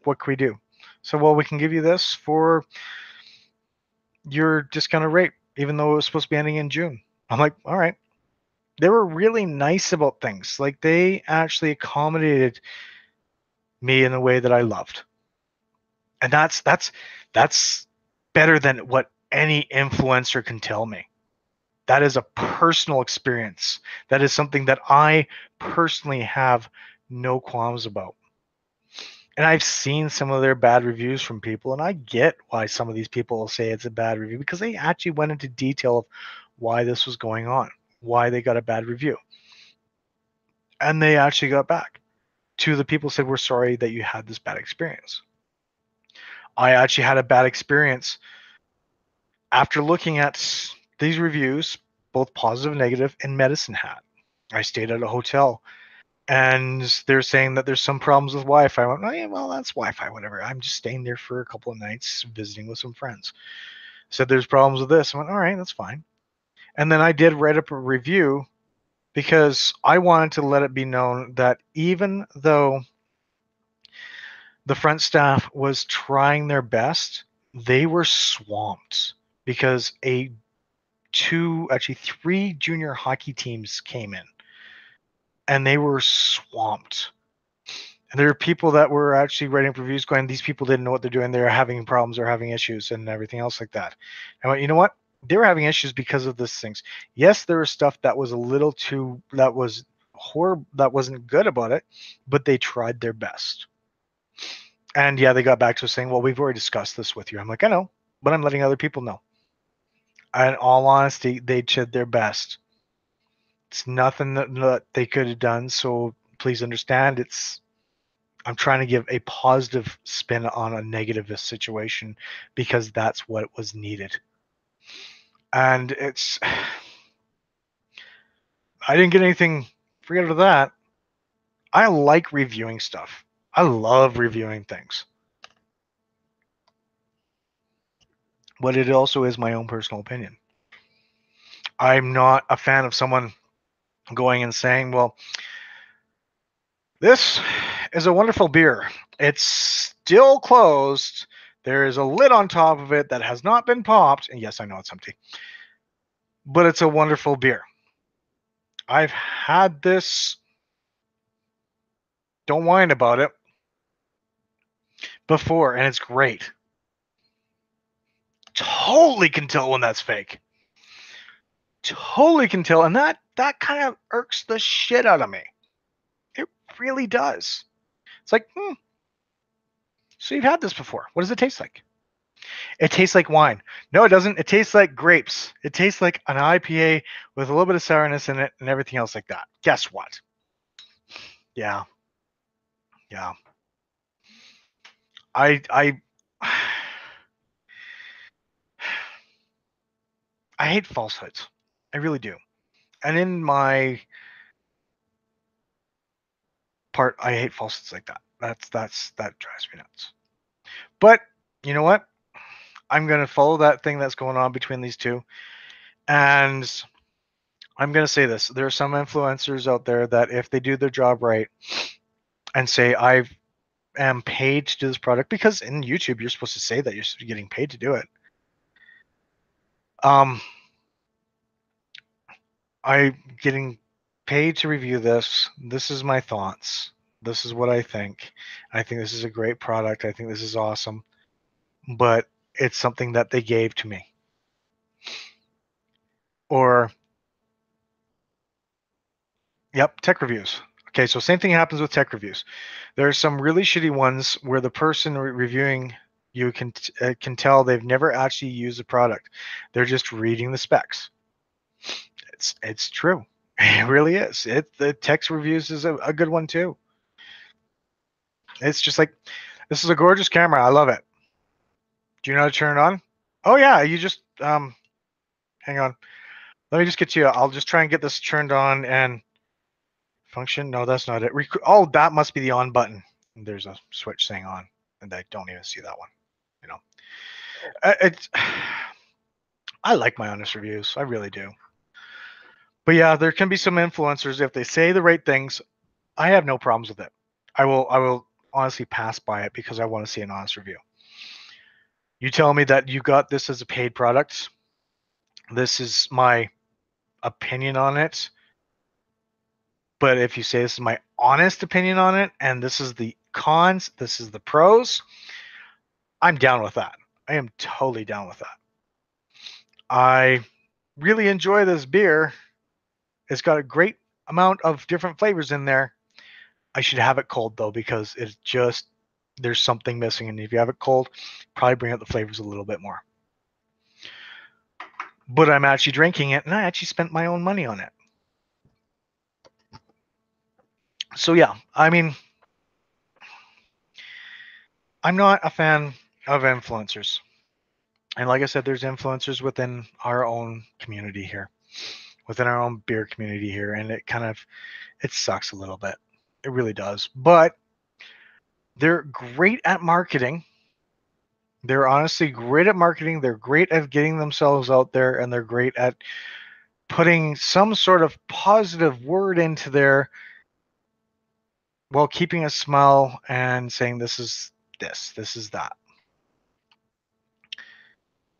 what can we do? So, well, we can give you this for your discounted rate, even though it was supposed to be ending in June. I'm like, all right. They were really nice about things. Like they actually accommodated me in a way that I loved. And that's better than what any influencer can tell me. That is a personal experience. That is something that I personally have no qualms about. And I've seen some of their bad reviews from people, and I get why some of these people will say it's a bad review because they actually went into detail of why this was going on, why they got a bad review. And they actually got back to the people, said, we're sorry that you had this bad experience. I actually had a bad experience after looking at these reviews, both positive and negative, in Medicine Hat. I stayed at a hotel and they're saying that there's some problems with Wi-Fi. I went, oh, yeah, well, that's Wi-Fi, whatever. I'm just staying there for a couple of nights visiting with some friends. Said there's problems with this. I went, all right, that's fine. And then I did write up a review because I wanted to let it be known that even though the front staff was trying their best, they were swamped because actually three junior hockey teams came in and they were swamped. And there are people that were actually writing reviews going, these people didn't know what they're doing. They're having problems or having issues and everything else like that. I went, you know what? They were having issues because of these things. Yes, there was stuff that was a little too, that was horrible, that wasn't good about it, but they tried their best. And yeah, they got back to us saying, well, we've already discussed this with you. I'm like, I know, but I'm letting other people know. In all honesty, they did their best. It's nothing that they could have done. So please understand, I'm trying to give a positive spin on a negative situation because that's what was needed. And I didn't get anything free out of that. I like reviewing stuff. I love reviewing things. But it also is my own personal opinion. I'm not a fan of someone going and saying, well, this is a wonderful beer. It's still closed. There is a lid on top of it that has not been popped. And yes, I know it's empty. But it's a wonderful beer. I've had this, don't whine about it, before, and it's great. Totally can tell when that's fake. Totally can tell. And that kind of irks the shit out of me. It really does. It's like, so you've had this before. What does it taste like? It tastes like wine. No, it doesn't. It tastes like grapes. It tastes like an IPA with a little bit of sourness in it and everything else like that. Guess what? Yeah. Yeah. I I hate falsehoods. I really do. And in my part, I hate falsehoods like that. That drives me nuts. But you know what? I'm gonna follow that thing that's going on between these two, and I'm gonna say this: there are some influencers out there that if they do their job right and say I am paid to do this product, because in YouTube you're supposed to say that you're getting paid to do it. I'm getting paid to review this. This is my thoughts. This is what I think. I think this is a great product. I think this is awesome. But it's something that they gave to me. Or, yep, tech reviews. Okay, so same thing happens with tech reviews. There are some really shitty ones where the person reviewing you can tell they've never actually used the product. They're just reading the specs. It's true. It really is. The text reviews is a good one too. It's just like, this is a gorgeous camera. I love it. Do you know how to turn it on? Oh yeah, you just hang on. Let me just get you. I'll just try and get this turned on and function. No, that's not it. Oh, that must be the on button. There's a switch saying on, and I don't even see that one. You know, it's. I like my honest reviews. I really do. But yeah, there can be some influencers, if they say the right things, I have no problems with it. I will honestly pass by it because I want to see an honest review. You tell me that you got this as a paid product. This is my opinion on it. But if you say this is my honest opinion on it and this is the cons, this is the pros, I'm down with that. I am totally down with that. I really enjoy this beer. It's got a great amount of different flavors in there. I should have it cold though, because it's just, there's something missing. And if you have it cold, probably bring out the flavors a little bit more. But I'm actually drinking it and I actually spent my own money on it. So yeah, I mean, I'm not a fan of influencers. And like I said, there's influencers within our own community here, within our own beer community here. And it sucks a little bit. It really does. But they're great at marketing. They're honestly great at marketing. They're great at getting themselves out there, and they're great at putting some sort of positive word into there while keeping a smile and saying, this is that.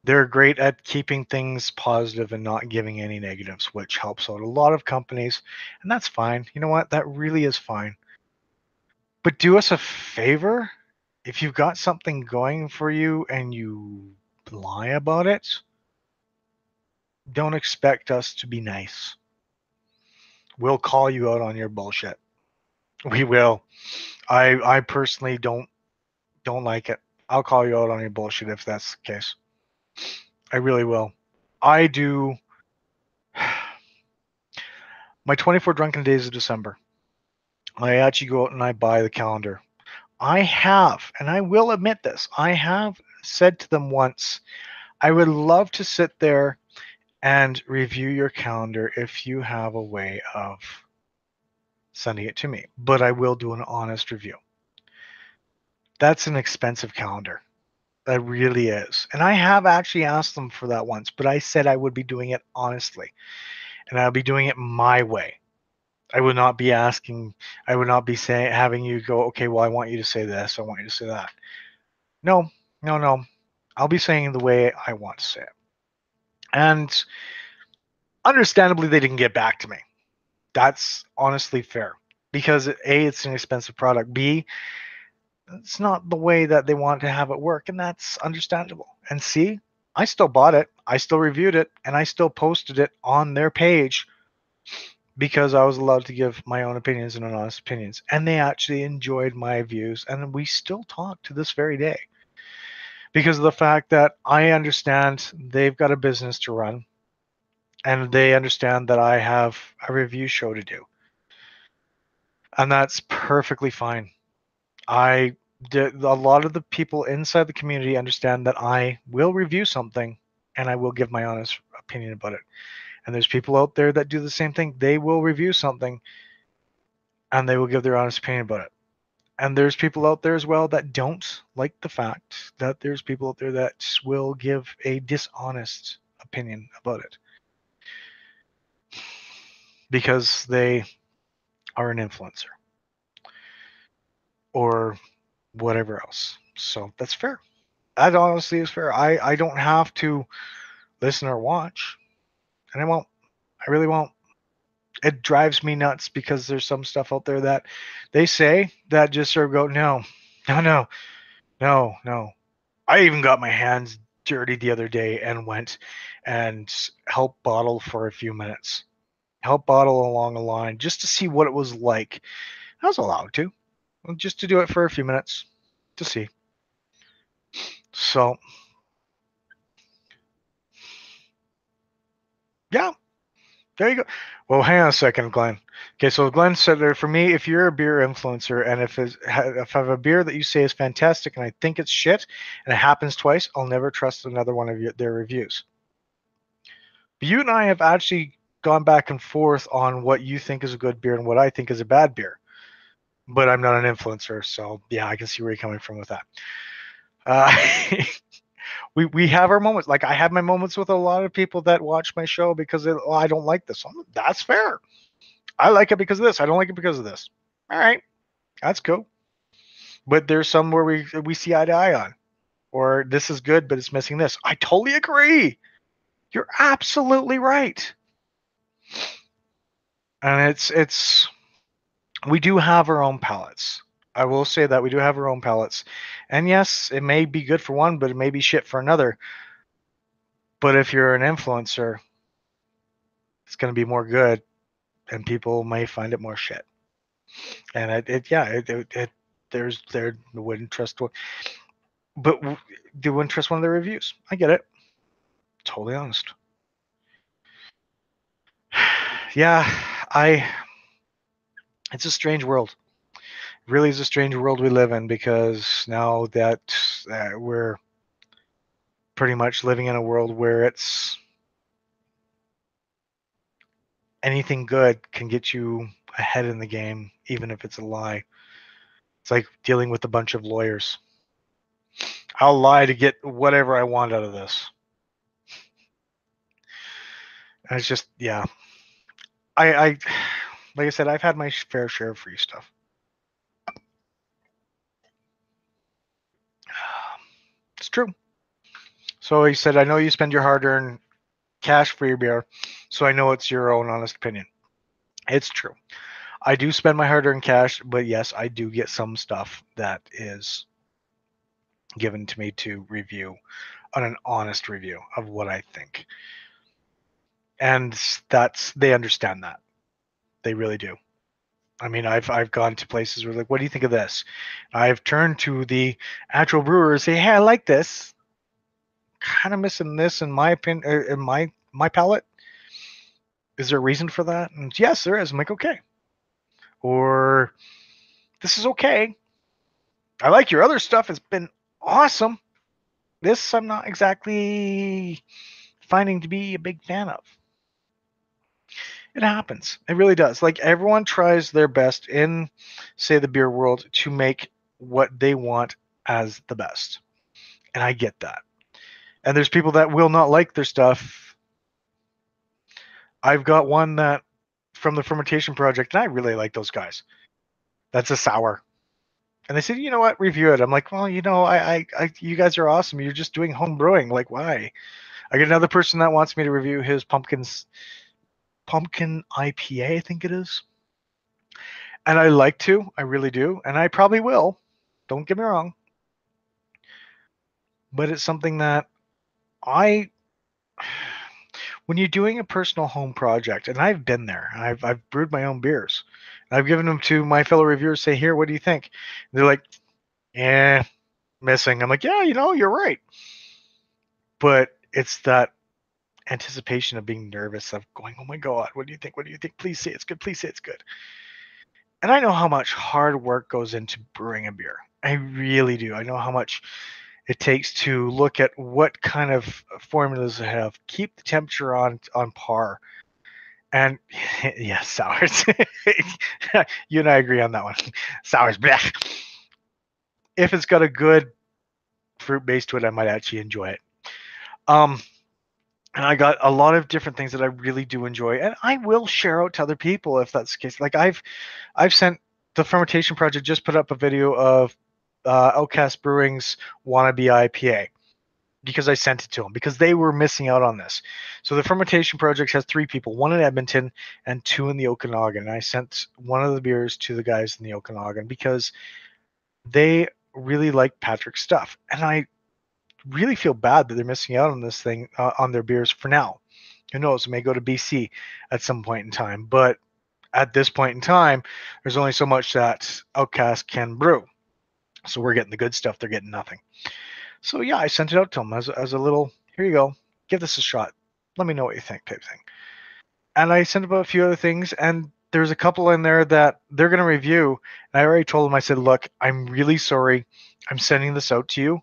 They're great at keeping things positive and not giving any negatives, which helps out a lot of companies. And that's fine. You know what? That really is fine. But do us a favor. If you've got something going for you and you lie about it, don't expect us to be nice. We'll call you out on your bullshit. We will. I personally don't like it. I'll call you out on your bullshit if that's the case. I really will. I do. My 24 drunken days of December, I actually go out and I buy the calendar. I have, and I will admit this, I have said to them once, I would love to sit there and review your calendar if you have a way of sending it to me, but I will do an honest review. That's an expensive calendar. That really is. And I have actually asked them for that once, but I said I would be doing it honestly, and I'll be doing it my way. I would not be asking, I would not be saying, having you go, okay, well, I want you to say this, I want you to say that. No, no, no. I'll be saying the way I want to say it. And understandably, they didn't get back to me. That's honestly fair because A, it's an expensive product. B, it's not the way that they want to have it work, and that's understandable. And C, I still bought it, I still reviewed it, and I still posted it on their page because I was allowed to give my own opinions and honest opinions. And they actually enjoyed my views, and we still talk to this very day because of the fact that I understand they've got a business to run, and they understand that I have a review show to do. And that's perfectly fine. A lot of the people inside the community understand that I will review something and I will give my honest opinion about it. And there's people out there that do the same thing. They will review something and they will give their honest opinion about it. And there's people out there as well that don't like the fact that there's people out there that will give a dishonest opinion about it because they are an influencer or whatever else. So that's fair. That honestly is fair. I don't have to listen or watch, and I won't. I really won't. It drives me nuts because there's some stuff out there that they say that just sort of go, no, no, no, no, no. I even got my hands dirty the other day and went and helped bottle for a few minutes. Help bottle along a line just to see what it was like. I was allowed to, just to do it for a few minutes to see. So, yeah, There you go. Well, hang on a second, Glenn. Okay, so Glenn said that for me, if you're a beer influencer and if I have a beer that you say is fantastic and I think it's shit and it happens twice, I'll never trust another one of their reviews. But you and I have actually gone back and forth on what you think is a good beer and what I think is a bad beer. But I'm not an influencer, so yeah, I can see where you're coming from with that. Uh, we have our moments. Like I have my moments with a lot of people that watch my show because I don't like this. That's fair. I like it because of this. I don't like it because of this. All right, that's cool. But there's some where we see eye to eye on, or this is good, but it's missing this. I totally agree. You're absolutely right. And it's we do have our own palates. I will say that we do have our own palates. And yes, it may be good for one, but it may be shit for another. But if you're an influencer, it's going to be more good, and people may find it more shit. And they wouldn't trust one, but they wouldn't trust one of their reviews. I get it. Totally honest. Yeah, it's a strange world. It really is a strange world we live in because now that we're pretty much living in a world where it's anything good can get you ahead in the game, even if it's a lie. It's like dealing with a bunch of lawyers. I'll lie to get whatever I want out of this. And it's just, yeah. I like I said, I've had my fair share of free stuff. It's true. So he said, I know you spend your hard-earned cash for your beer, so I know it's your own honest opinion. It's true. I do spend my hard-earned cash, but yes, I do get some stuff that is given to me to review on an honest review of what I think. And they understand that. They really do. I mean, I've gone to places where like, what do you think of this? I've turned to the actual brewer and say, hey, I like this. Kind of missing this in my opinion, in my palate. Is there a reason for that? And yes, there is. I'm like, okay. Or this is okay. I like your other stuff. It's been awesome. This I'm not exactly finding to be a big fan of. It happens. It really does. Like everyone tries their best in, say, the beer world to make what they want as the best. And I get that. And there's people that will not like their stuff. I've got one that from the fermentation project, and I really like those guys. That's a sour. And they said, you know what, review it. I'm like, well, you guys are awesome. You're just doing home brewing. Like, why? I get another person that wants me to review his pumpkin IPA, I think it is. And I like to, I really do, and I probably will. Don't get me wrong. But it's something that when you're doing a personal home project, and I've been there, I've brewed my own beers. I've given them to my fellow reviewers, say, here, what do you think? And they're like, missing. I'm like, yeah, you're right. But it's that anticipation of being nervous, of going, oh my God, what do you think? What do you think? Please say it's good. Please say it's good. And I know how much hard work goes into brewing a beer. I really do. I know how much it takes to look at what kind of formulas I have, keep the temperature on par. And yeah, sours. You and I agree on that one. Sours, blech. If it's got a good fruit base to it, I might actually enjoy it. And I got a lot of different things that I really do enjoy, and I will share out to other people if that's the case. Like I've sent the fermentation project just put up a video of Outcast Brewing's Wannabe IPA because I sent it to them because they were missing out on this. So the fermentation project has 3 people, 1 in Edmonton and 2 in the Okanagan. And I sent one of the beers to the guys in the Okanagan because they really like Patrick's stuff, and I really feel bad that they're missing out on this thing on their beers for now. Who knows? It may go to BC at some point in time, but at this point in time, there's only so much that Outcast can brew. So we're getting the good stuff; they're getting nothing. So yeah, I sent it out to them as a little, here you go, give this a shot. Let me know what you think, type thing. And I sent about a few other things, and there's a couple in there that they're going to review. And I already told them, I said, look, I'm really sorry. I'm sending this out to you,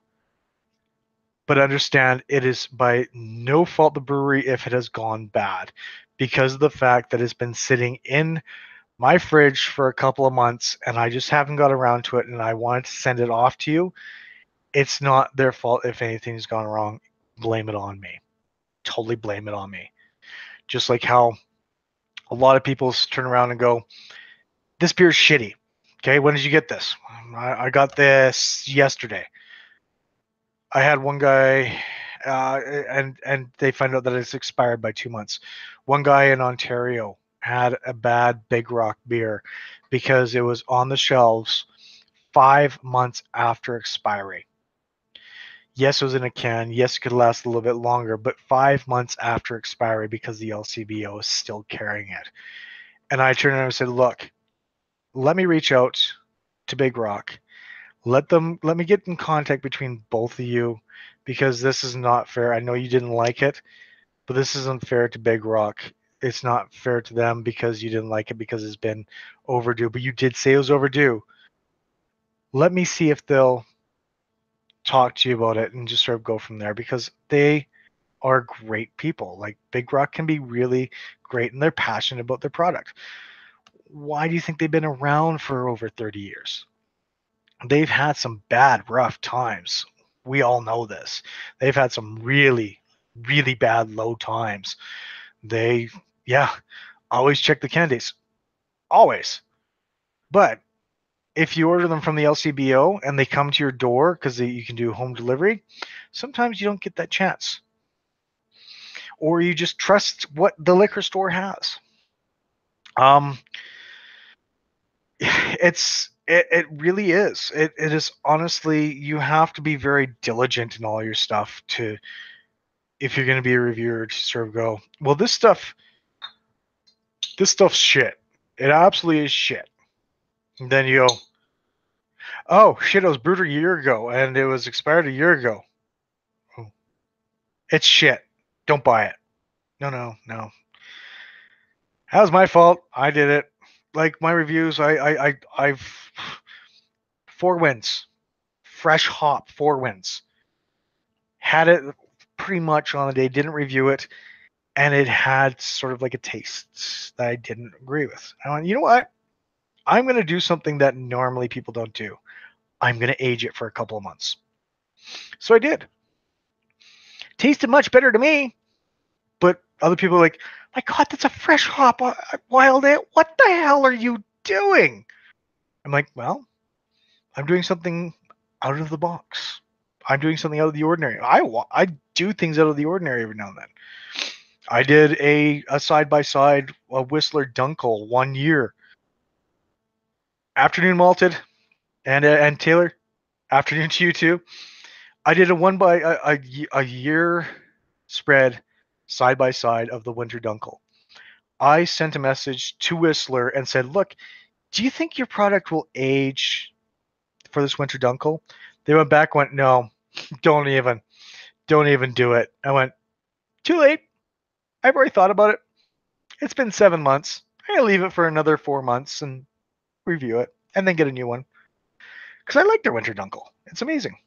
but understand it is by no fault the brewery if it has gone bad, because of the fact that it's been sitting in my fridge for a couple of months and I just haven't got around to it, and I wanted to send it off to you. It's not their fault if anything's gone wrong. Blame it on me. Totally blame it on me. Just like how a lot of people turn around and go, this beer's shitty. Okay, when did you get this? I got this yesterday. I had one guy, and they find out that it's expired by 2 months. One guy in Ontario had a bad Big Rock beer because it was on the shelves 5 months after expiry. Yes, it was in a can. Yes, it could last a little bit longer, but 5 months after expiry because the LCBO is still carrying it. And I turned around and said, look, let me reach out to Big Rock. Let me get in contact between both of you, because this is not fair. I know you didn't like it, but this isn't fair to Big Rock. It's not fair to them because you didn't like it because it's been overdue. But you did say it was overdue. Let me see if they'll talk to you about it and just sort of go from there, because they are great people. Like, Big Rock can be really great and they're passionate about their product. Why do you think they've been around for over 30 years? They've had some bad, rough times. We all know this. They've had some really, really bad low times. They, yeah, always check the candidates. Always. But if you order them from the LCBO and they come to your door because you can do home delivery, sometimes you don't get that chance. Or you just trust what the liquor store has. Um, it really is. It is, honestly, you have to be very diligent in all your stuff to, if you're going to be a reviewer, to sort of go, well, this stuff's shit. It absolutely is shit. And then you go, oh shit, it was brewed a year ago and it was expired a year ago. Oh, it's shit. Don't buy it. No, no, no. That was my fault. I did it. Like, my reviews, I've 4 wins, fresh hop, 4 wins. Had it pretty much on the day. Didn't review it, and it had sort of like a taste that I didn't agree with. I went, you know what? I'm going to do something that normally people don't do. I'm going to age it for a couple of months. So I did. Tasted much better to me, but other people are like, my God, that's a fresh hop, wild ale. What the hell are you doing? I'm like, well, I'm doing something out of the box. I'm doing something out of the ordinary. I do things out of the ordinary every now and then. I did a side-by-side Whistler Dunkel 1 year. Afternoon malted, and Taylor, afternoon to you too. I did a year spread side by side of the Winter Dunkel. I sent a message to Whistler and said, look, do you think your product will age for this Winter Dunkel? They went back, went, no, don't even do it. I went, too late. I've already thought about it. It's been 7 months. I'm going to leave it for another 4 months and review it and then get a new one. Because I like their Winter Dunkel. It's amazing.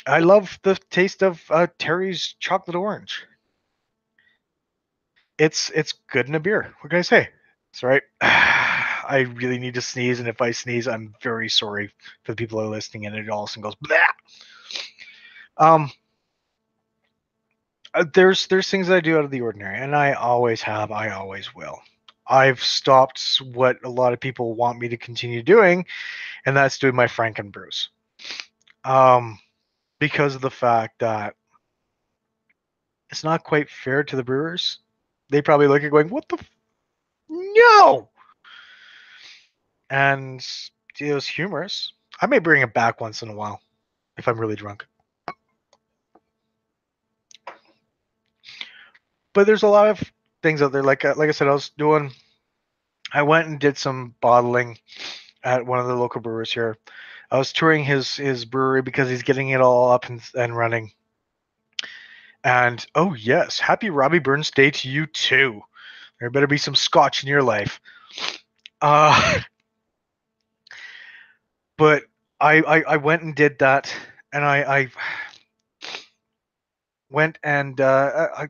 I love the taste of Terry's chocolate orange. It's good in a beer. What can I say? It's right. I really need to sneeze, and if I sneeze, I'm very sorry for the people who are listening, and it all goes blah. There's things that I do out of the ordinary, and I always have. I always will. I've stopped what a lot of people want me to continue doing, and that's doing my Franken brews. Because of the fact that it's not quite fair to the brewers. They probably look at going, what the no? And it was humorous. I may bring it back once in a while if I'm really drunk. But there's a lot of things out there. Like I said, I went and did some bottling at one of the local brewers here. I was touring his brewery because he's getting it all up and running. And oh yes, happy Robbie Burns Day to you too. There better be some scotch in your life. Uh, but I went and did that, and I went and I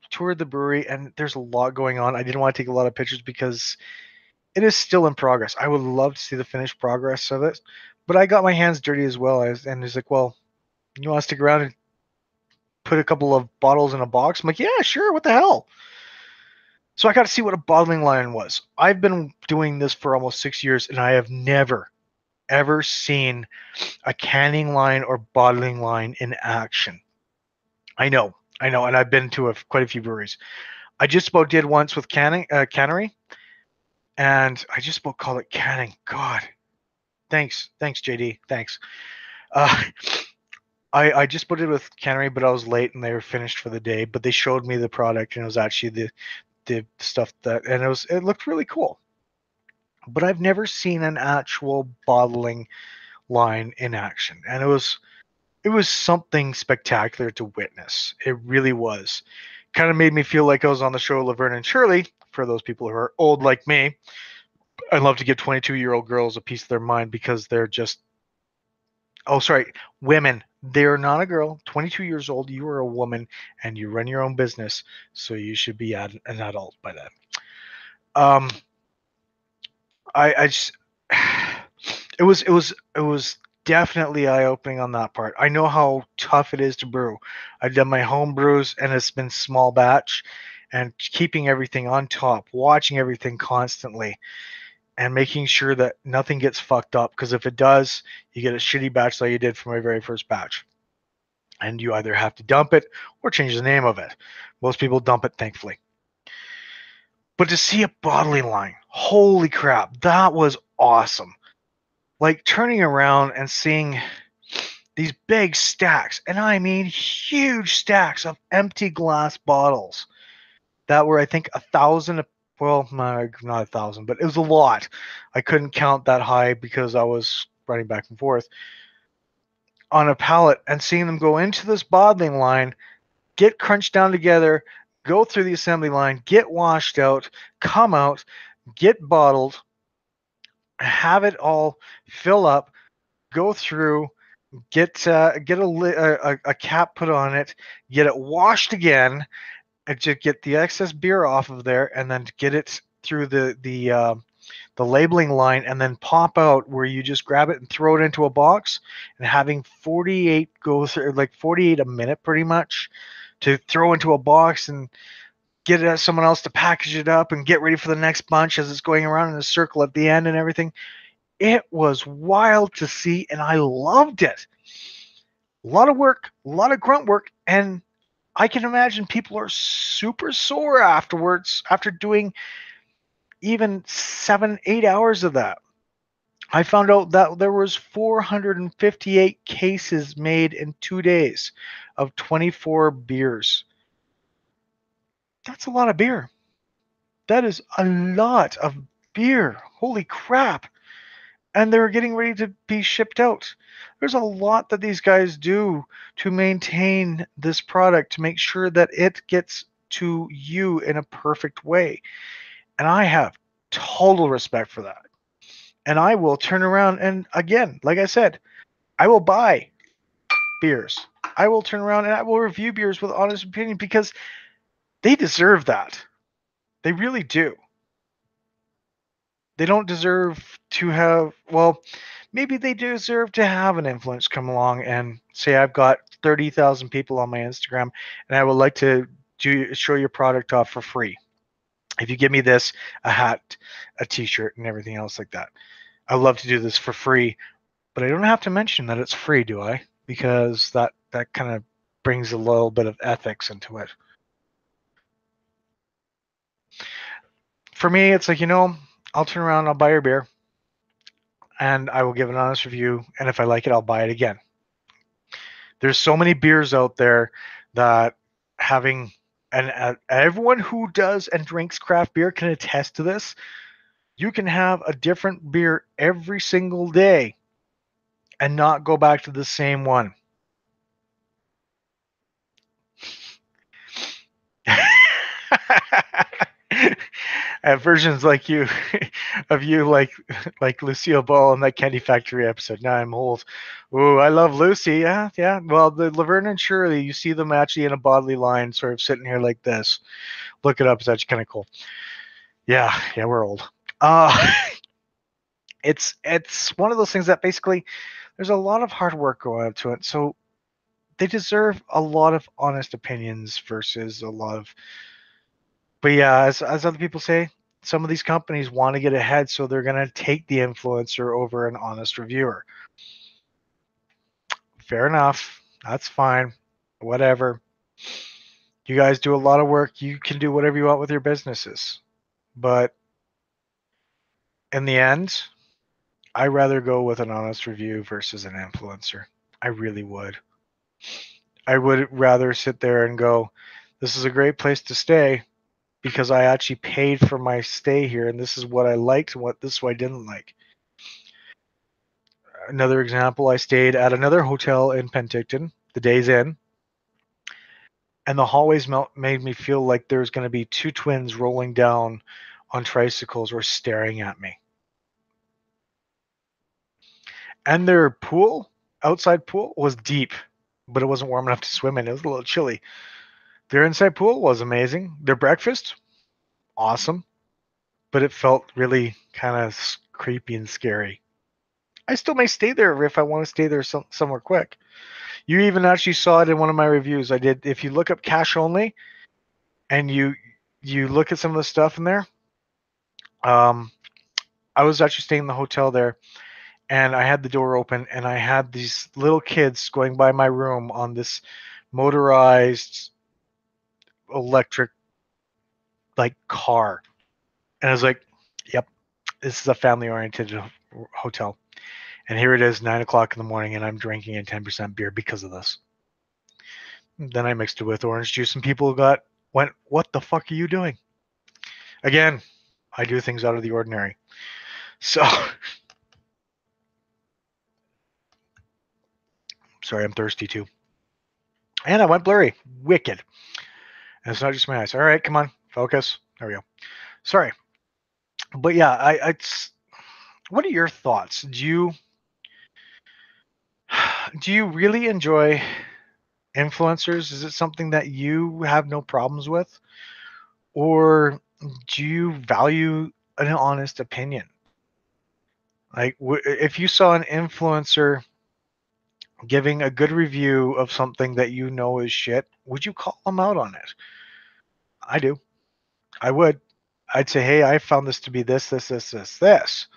toured the brewery, and there's a lot going on. I didn't want to take a lot of pictures because it is still in progress. I would love to see the finished progress of it, but I got my hands dirty as well. And he's like, "Well, you want to stick around and put a couple of bottles in a box?" I'm like, "Yeah, sure. What the hell?" So I got to see what a bottling line was. I've been doing this for almost 6 years, and I have never ever seen a canning line or bottling line in action. I know, and I've been to quite a few breweries. I just about did once with cannery, and I just about called it canning. God, thanks, JD, thanks. Uh, I just put it with cannery, but I was late and they were finished for the day. But they showed me the product, and it was actually the stuff and it looked really cool. But I've never seen an actual bottling line in action, and it was something spectacular to witness. It really was. Kind of made me feel like I was on the show Laverne and Shirley. For those people who are old like me, I love to give 22-year-old girls a piece of their mind because they're just, oh, sorry, women. They're not a girl. 22 years old, you are a woman, and you run your own business, so you should be an adult by then. Um, I just, it was definitely eye opening on that part. I know how tough it is to brew. I've done my home brews, and it's been small batch, and keeping everything on top, watching everything constantly, and making sure that nothing gets fucked up. Because if it does, you get a shitty batch like you did for my very first batch, and you either have to dump it or change the name of it. Most people dump it, thankfully. But to see a bottling line, holy crap, that was awesome. Like turning around and seeing these big stacks, and I mean huge stacks of empty glass bottles that were, I think, 1,000. Well, not 1,000, but it was a lot. I couldn't count that high because I was running back and forth on a pallet, and seeing them go into this bottling line, get crunched down together, go through the assembly line, get washed out, come out, get bottled, have it all fill up, go through, get a cap put on it, get it washed again, and to get the excess beer off of there, and then get it through the labeling line, and then pop out where you just grab it and throw it into a box, and having 48 go through, like 48 a minute pretty much, to throw into a box and get someone else to package it up and get ready for the next bunch as it's going around in a circle at the end and everything. It was wild to see, and I loved it. A lot of work, a lot of grunt work, and I can imagine people are super sore afterwards after doing even 7, 8 hours of that. I found out that there was 458 cases made in 2 days of 24 beers. That's a lot of beer. That is a lot of beer. Holy crap. And they were getting ready to be shipped out. There's a lot that these guys do to maintain this product, to make sure that it gets to you in a perfect way. And I have total respect for that. And I will turn around and, again, like I said, I will buy beers. I will turn around and I will review beers with honest opinion because they deserve that. They really do. They don't deserve to have, well, maybe they deserve to have an influence come along and say, I've got 30,000 people on my Instagram and I would like to show your product off for free. If you give me this, a hat, a t-shirt, and everything else like that. I would love to do this for free, but I don't have to mention that it's free, do I? Because that kind of brings a little bit of ethics into it. For me, it's like, I'll turn around, I'll buy your beer, and I will give an honest review, and if I like it, I'll buy it again. There's so many beers out there that having, and everyone who does and drinks craft beer can attest to this. You can have a different beer every single day and not go back to the same one. versions like you, of you, like Lucille Ball in that Candy Factory episode. Now I'm old. Ooh, I love Lucy. Yeah, yeah. Well, the Laverne and Shirley, you see them actually in a bodily line, sort of sitting here like this. Look it up. It's actually kind of cool. Yeah, yeah, we're old. Uh, it's one of those things that basically there's a lot of hard work going into it. So they deserve a lot of honest opinions versus a lot of. But yeah, as other people say, some of these companies want to get ahead, so they're going to take the influencer over an honest reviewer. Fair enough. That's fine. Whatever. You guys do a lot of work. You can do whatever you want with your businesses. But in the end, I rather go with an honest review versus an influencer. I really would. I would rather sit there and go, this is a great place to stay because I actually paid for my stay here and this is what I liked and what this is what I didn't like. Another example, I stayed at another hotel in Penticton, the Days Inn, and the hallways made me feel like there was going to be two twins rolling down on tricycles or staring at me. And their pool, outside pool, was deep, but it wasn't warm enough to swim in. It was a little chilly. Their inside pool was amazing. Their breakfast, awesome, but it felt really kind of creepy and scary. I still may stay there if I want to stay there somewhere quick. You even actually saw it in one of my reviews. I did. If you look up cash only, and you look at some of the stuff in there, um, I was actually staying in the hotel there, and I had the door open, and I had these little kids going by my room on this motorized electric like car, and I was like, "Yep, this is a family-oriented hotel." And here it is, 9 o'clock in the morning, and I'm drinking a 10% beer because of this. Then I mixed it with orange juice, and people went, "What the fuck are you doing?" Again, I do things out of the ordinary. So, sorry, I'm thirsty too. And I went blurry. Wicked. And it's not just my eyes. All right, come on, focus. There we go. Sorry, but yeah, what are your thoughts? Do you really enjoy influencers? Is it something that you have no problems with, or do you value an honest opinion? Like, if you saw an influencer giving a good review of something that you know is shit, would you call them out on it? I do. I would. I'd say, hey, I found this to be this, this, this, this, this.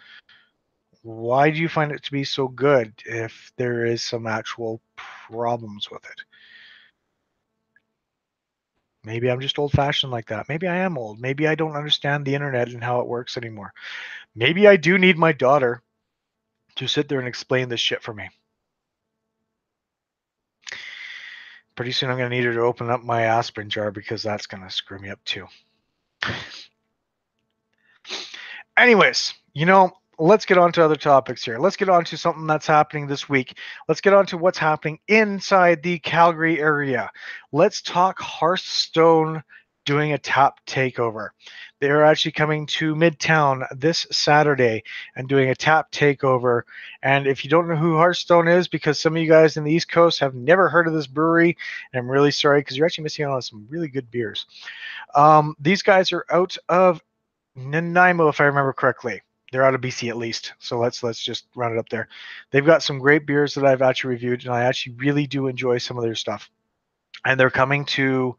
Why do you find it to be so good if there is some actual problems with it? Maybe I'm just old fashioned like that. Maybe I am old. Maybe I don't understand the internet and how it works anymore. Maybe I do need my daughter to sit there and explain this shit for me. Pretty soon I'm going to need her to open up my aspirin jar because that's going to screw me up too. Anyways, let's get on to other topics here. Let's get on to something that's happening this week. Let's get on to what's happening inside the Calgary area. Let's talk Hearthstone doing a tap takeover. They're actually coming to Midtown this Saturday and doing a tap takeover. And if you don't know who Hearthstone is, because some of you guys in the East Coast have never heard of this brewery, and I'm really sorry because you're actually missing out on some really good beers. These guys are out of Nanaimo, if I remember correctly. They're out of BC at least, so let's just round it up there. They've got some great beers that I've actually reviewed, and I actually really do enjoy some of their stuff. And they're coming to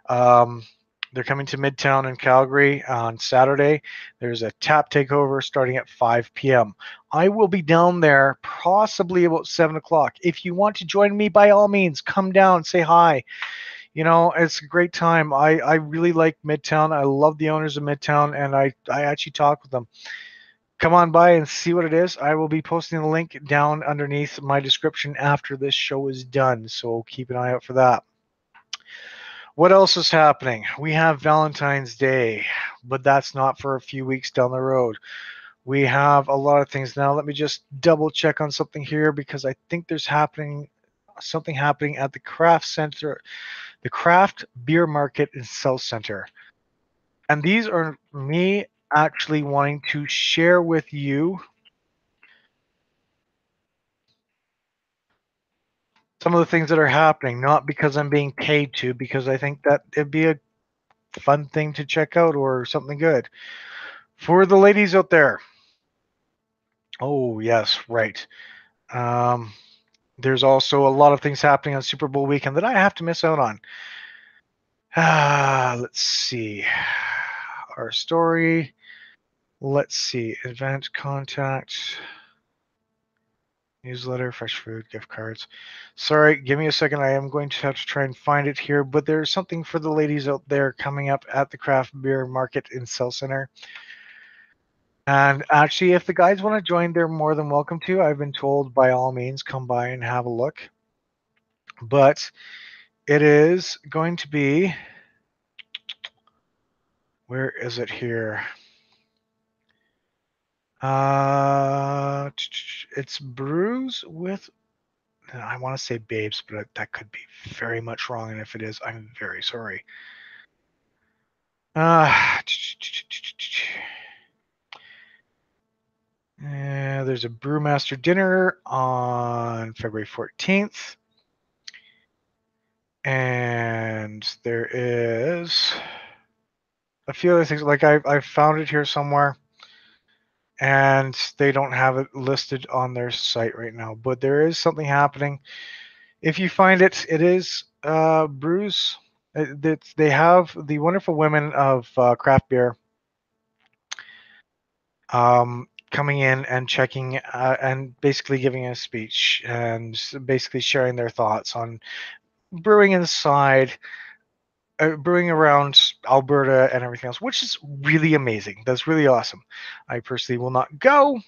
Midtown in Calgary on Saturday. There's a tap takeover starting at 5 p.m. I will be down there possibly about 7 o'clock. If you want to join me, by all means, come down, say hi. It's a great time. I really like Midtown. I love the owners of Midtown, and I actually talk with them. Come on by and see what it is. I will be posting the link down underneath my description after this show is done, so keep an eye out for that. What else is happening? We have Valentine's Day, but that's not for a few weeks down the road. We have a lot of things now. Let me just double check on something here because I think there's something happening at the Craft Center, the Craft Beer Market in South Center. And these are me actually wanting to share with you some of the things that are happening, not because I'm being paid to, because I think that it'd be a fun thing to check out or something good. For the ladies out there. Oh, yes, right. Um, there's also a lot of things happening on Super Bowl weekend that I have to miss out on. Let's see. Our story. Let's see. Event contact. Newsletter, fresh food, gift cards. Sorry, give me a second. I am going to have to try and find it here, but there's something for the ladies out there coming up at the craft beer market in Cell Center. And actually, if the guys want to join, they're more than welcome to. I've been told by all means, come by and have a look. But it is going to be, where is it here? It's brews with, I want to say babes, but that could be very much wrong. And if it is, I'm very sorry. There's a Brewmaster dinner on February 14th. And there is a few other things. Like I found it here somewhere. And they don't have it listed on their site right now. But there is something happening. If you find it, it is brews. They have the wonderful women of craft beer coming in and checking and basically giving a speech and basically sharing their thoughts on brewing inside, brewing around Alberta and everything else, which is really amazing. That's really awesome. I personally will not go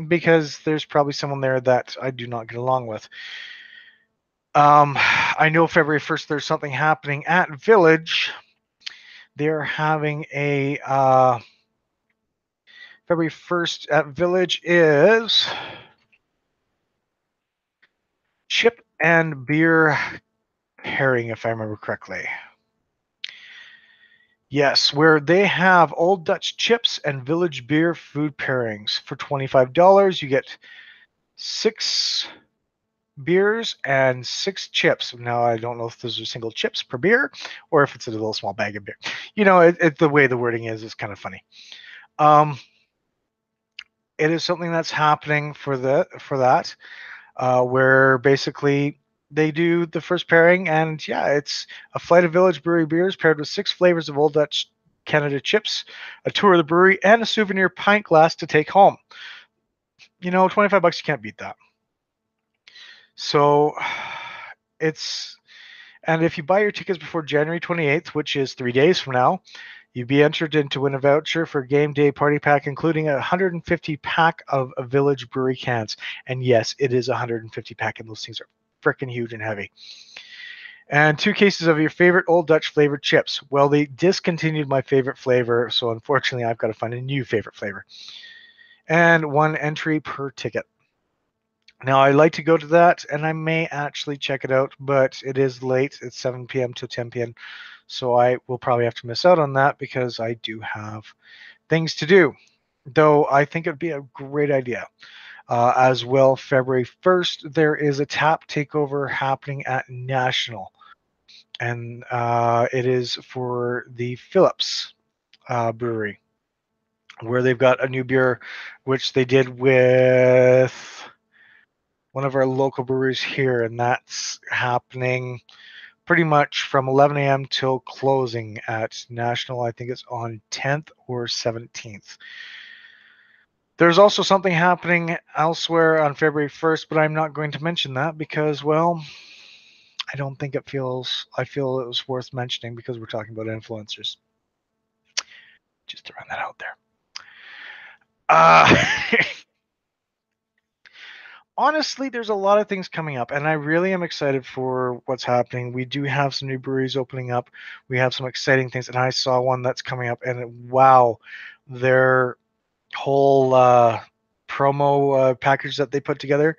because there's probably someone there that I do not get along with. I know February 1st there's something happening at Village. They're having a February 1st at Village is chip and beer pairing, if I remember correctly. Yes, where they have Old Dutch chips and Village beer food pairings. For $25, you get 6 beers and 6 chips. Now, I don't know if those are single chips per beer or if it's a little small bag of beer. You know, the way the wording is kind of funny. It is something that's happening for that, where basically they do the first pairing, and yeah, it's a flight of Village Brewery beers paired with 6 flavors of Old Dutch Canada chips, a tour of the brewery, and a souvenir pint glass to take home. You know, $25, you can't beat that. So it's, and if you buy your tickets before January 28th, which is 3 days from now, you'd be entered in to win a voucher for a game day party pack, including a 150 pack of Village Brewery cans. And yes, it is a 150 pack, and those things are freaking huge and heavy. And 2 cases of your favorite Old Dutch flavored chips. Well, they discontinued my favorite flavor, so unfortunately I've got to find a new favorite flavor. And 1 entry per ticket. Now, I'd like to go to that, and I may actually check it out, but it is late. It's 7 p.m. to 10 p.m., so I will probably have to miss out on that because I do have things to do. Though I think it'd be a great idea. As well, February 1st, there is a tap takeover happening at National, and it is for the Phillips Brewery, where they've got a new beer, which they did with one of our local breweries here, and that's happening pretty much from 11 a.m. till closing at National. I think it's on 10th or 17th. There's also something happening elsewhere on February 1st, but I'm not going to mention that because, well, I don't think I feel it was worth mentioning because we're talking about influencers. Just to run that out there. Honestly, there's a lot of things coming up, and I really am excited for what's happening. We do have some new breweries opening up. We have some exciting things, and I saw one that's coming up, and wow, their whole promo package that they put together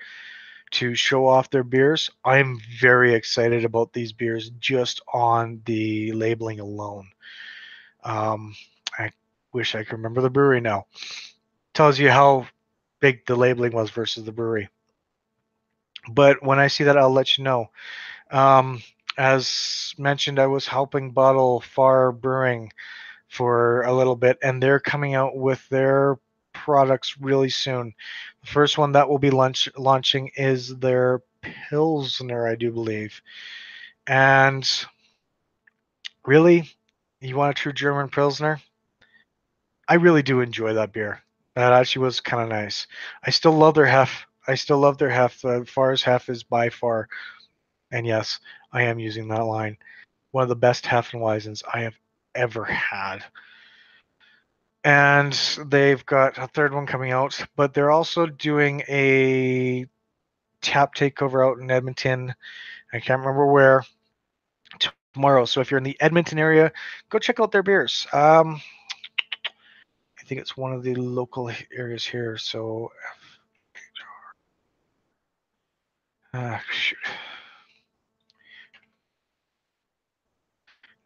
to show off their beers. I'm very excited about these beers just on the labeling alone. I wish I could remember the brewery now. Tells you how big the labeling was versus the brewery. But when I see that, I'll let you know. As mentioned, I was helping bottle Far Brewing for a little bit, and they're coming out with their products really soon. The first one that will be launching is their Pilsner, I do believe. And really, you want a true German Pilsner? I really do enjoy that beer. That actually was kind of nice. I still love their hef. I still love their hef. Far's hef is by far, and yes, I am using that line, one of the best Hefeweizens I have ever had. And they've got a third one coming out, but they're also doing a tap takeover out in Edmonton. I can't remember where, tomorrow. So if you're in the Edmonton area, go check out their beers. I think it's one of the local areas here. So, shoot.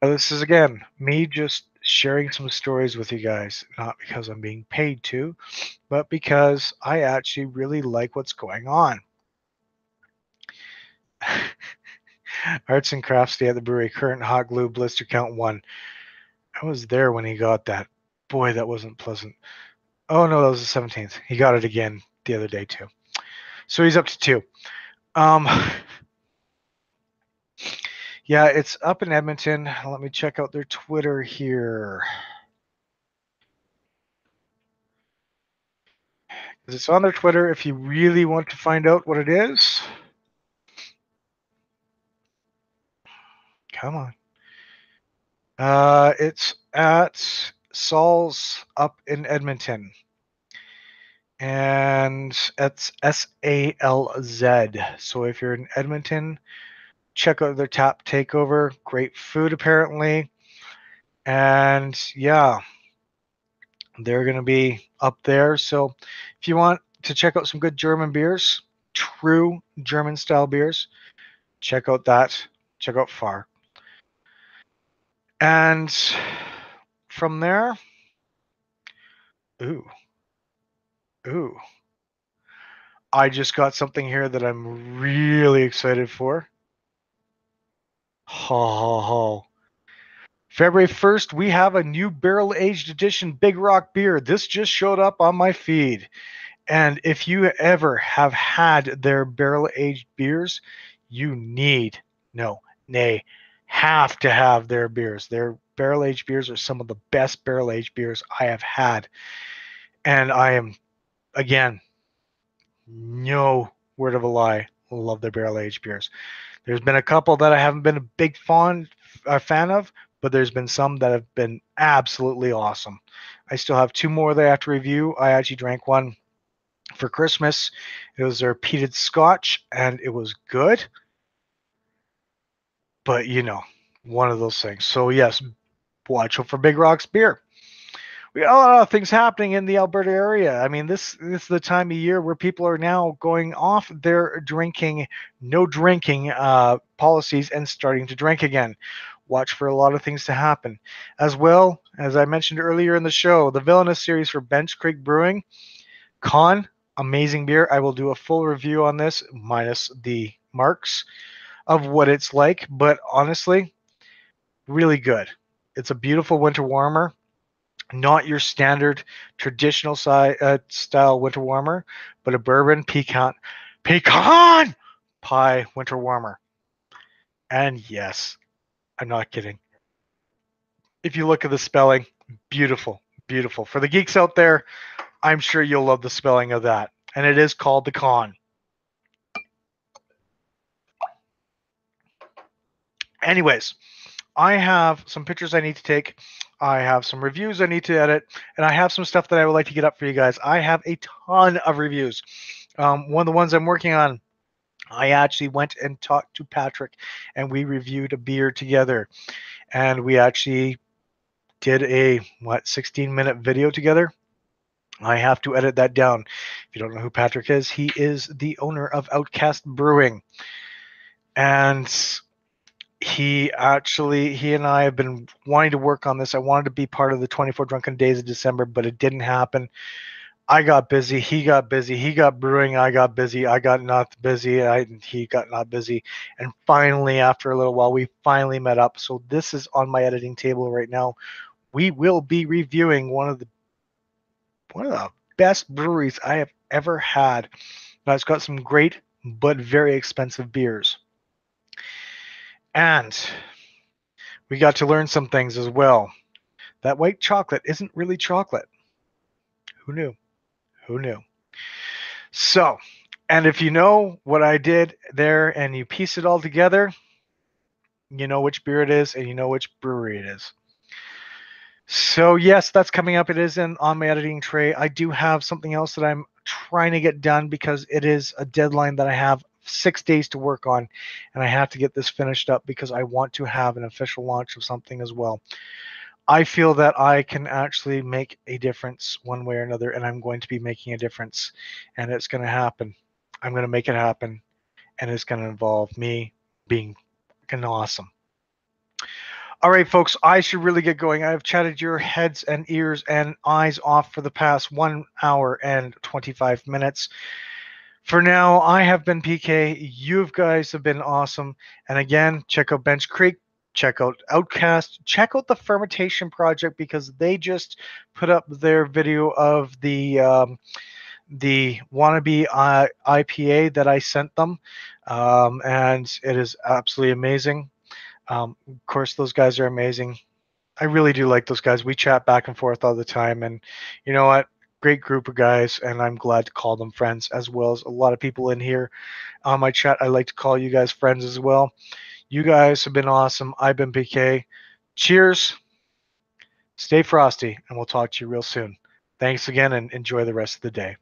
Now, this is again me just sharing some stories with you guys, not because I'm being paid to, but because I actually really like what's going on. Arts and Crafts Day at the brewery. Current hot glue blister count 1. I was there when he got that. Boy, that wasn't pleasant. Oh no, that was the 17th. He got it again the other day too. So he's up to 2. Yeah, it's up in Edmonton. Let me check out their Twitter here. It's on their Twitter if you really want to find out what it is. Come on. It's at Saul's up in Edmonton. And it's SALZ. So if you're in Edmonton, check out their tap takeover. Great food, apparently. And yeah, they're going to be up there. So if you want to check out some good German beers, true German style beers, check out that. Check out Far. And from there, ooh, I just got something here that I'm really excited for. Ha. February 1st, we have a new barrel-aged edition Big Rock beer. This just showed up on my feed. And if you ever have had their barrel-aged beers, you have to have their beers. Their barrel-aged beers are some of the best barrel-aged beers I have had. And I am, again, no word of a lie, love their barrel-aged beers. There's been a couple that I haven't been a big fan of, but there's been some that have been absolutely awesome. I still have 2 more that I have to review. I actually drank one for Christmas. It was their peated scotch, and it was good. But, one of those things. So, yes, watch out for Big Rock's beer. We got a lot of things happening in the Alberta area. I mean, this is the time of year where people are now going off their no drinking policies and starting to drink again. Watch for a lot of things to happen. As well, as I mentioned earlier in the show, the Villainous series for Bench Creek Brewing. Con, amazing beer. I will do a full review on this, minus the marks of what it's like. But honestly, really good. It's a beautiful winter warmer. Not your standard traditional style winter warmer, but a bourbon pecan pie winter warmer. And yes, I'm not kidding. If you look at the spelling, beautiful, beautiful. For the geeks out there, I'm sure you'll love the spelling of that. And it is called the Con. Anyways, I have some pictures I need to take. I have some reviews I need to edit, and I have some stuff that I would like to get up for you guys. I have a ton of reviews. One of the ones I'm working on, I actually went and talked to Patrick, and we reviewed a beer together. And we actually did a 16-minute video together. I have to edit that down. If you don't know who Patrick is, he is the owner of Outcast Brewing. And he and I have been wanting to work on this. I wanted to be part of the 24 Drunken Days of December, but it didn't happen. I got busy. He got busy. He got brewing. I got busy. I got not busy. He got not busy. And finally, after a little while, we finally met up. So this is on my editing table right now. We will be reviewing one of the best breweries I have ever had. Now, it's got some great but very expensive beers. And we got to learn some things as well. That white chocolate isn't really chocolate. Who knew? Who knew? So, and if you know what I did there and you piece it all together, you know which beer it is and you know which brewery it is. So yes, that's coming up. It is on my editing tray. I do have something else that I'm trying to get done because it is a deadline that I have 6 days to work on, and I have to get this finished up because I want to have an official launch of something as well. I feel that I can actually make a difference one way or another, and I'm going to be making a difference, and it's going to happen. I'm going to make it happen, and it's going to involve me being fucking awesome. All right, folks, I should really get going. I've chatted your heads and ears and eyes off for the past 1 hour and 25 minutes. For now, I have been PK. You guys have been awesome. And again, check out Bench Creek, check out Outcast, check out the Fermentation Project because they just put up their video of the wannabe IPA that I sent them, and it is absolutely amazing. Of course, those guys are amazing. I really do like those guys. We chat back and forth all the time, and you know what? Great group of guys, and I'm glad to call them friends, as well as a lot of people in here on my chat. I like to call you guys friends as well. You guys have been awesome. I've been PK. Cheers. Stay frosty, and we'll talk to you real soon. Thanks again, and enjoy the rest of the day.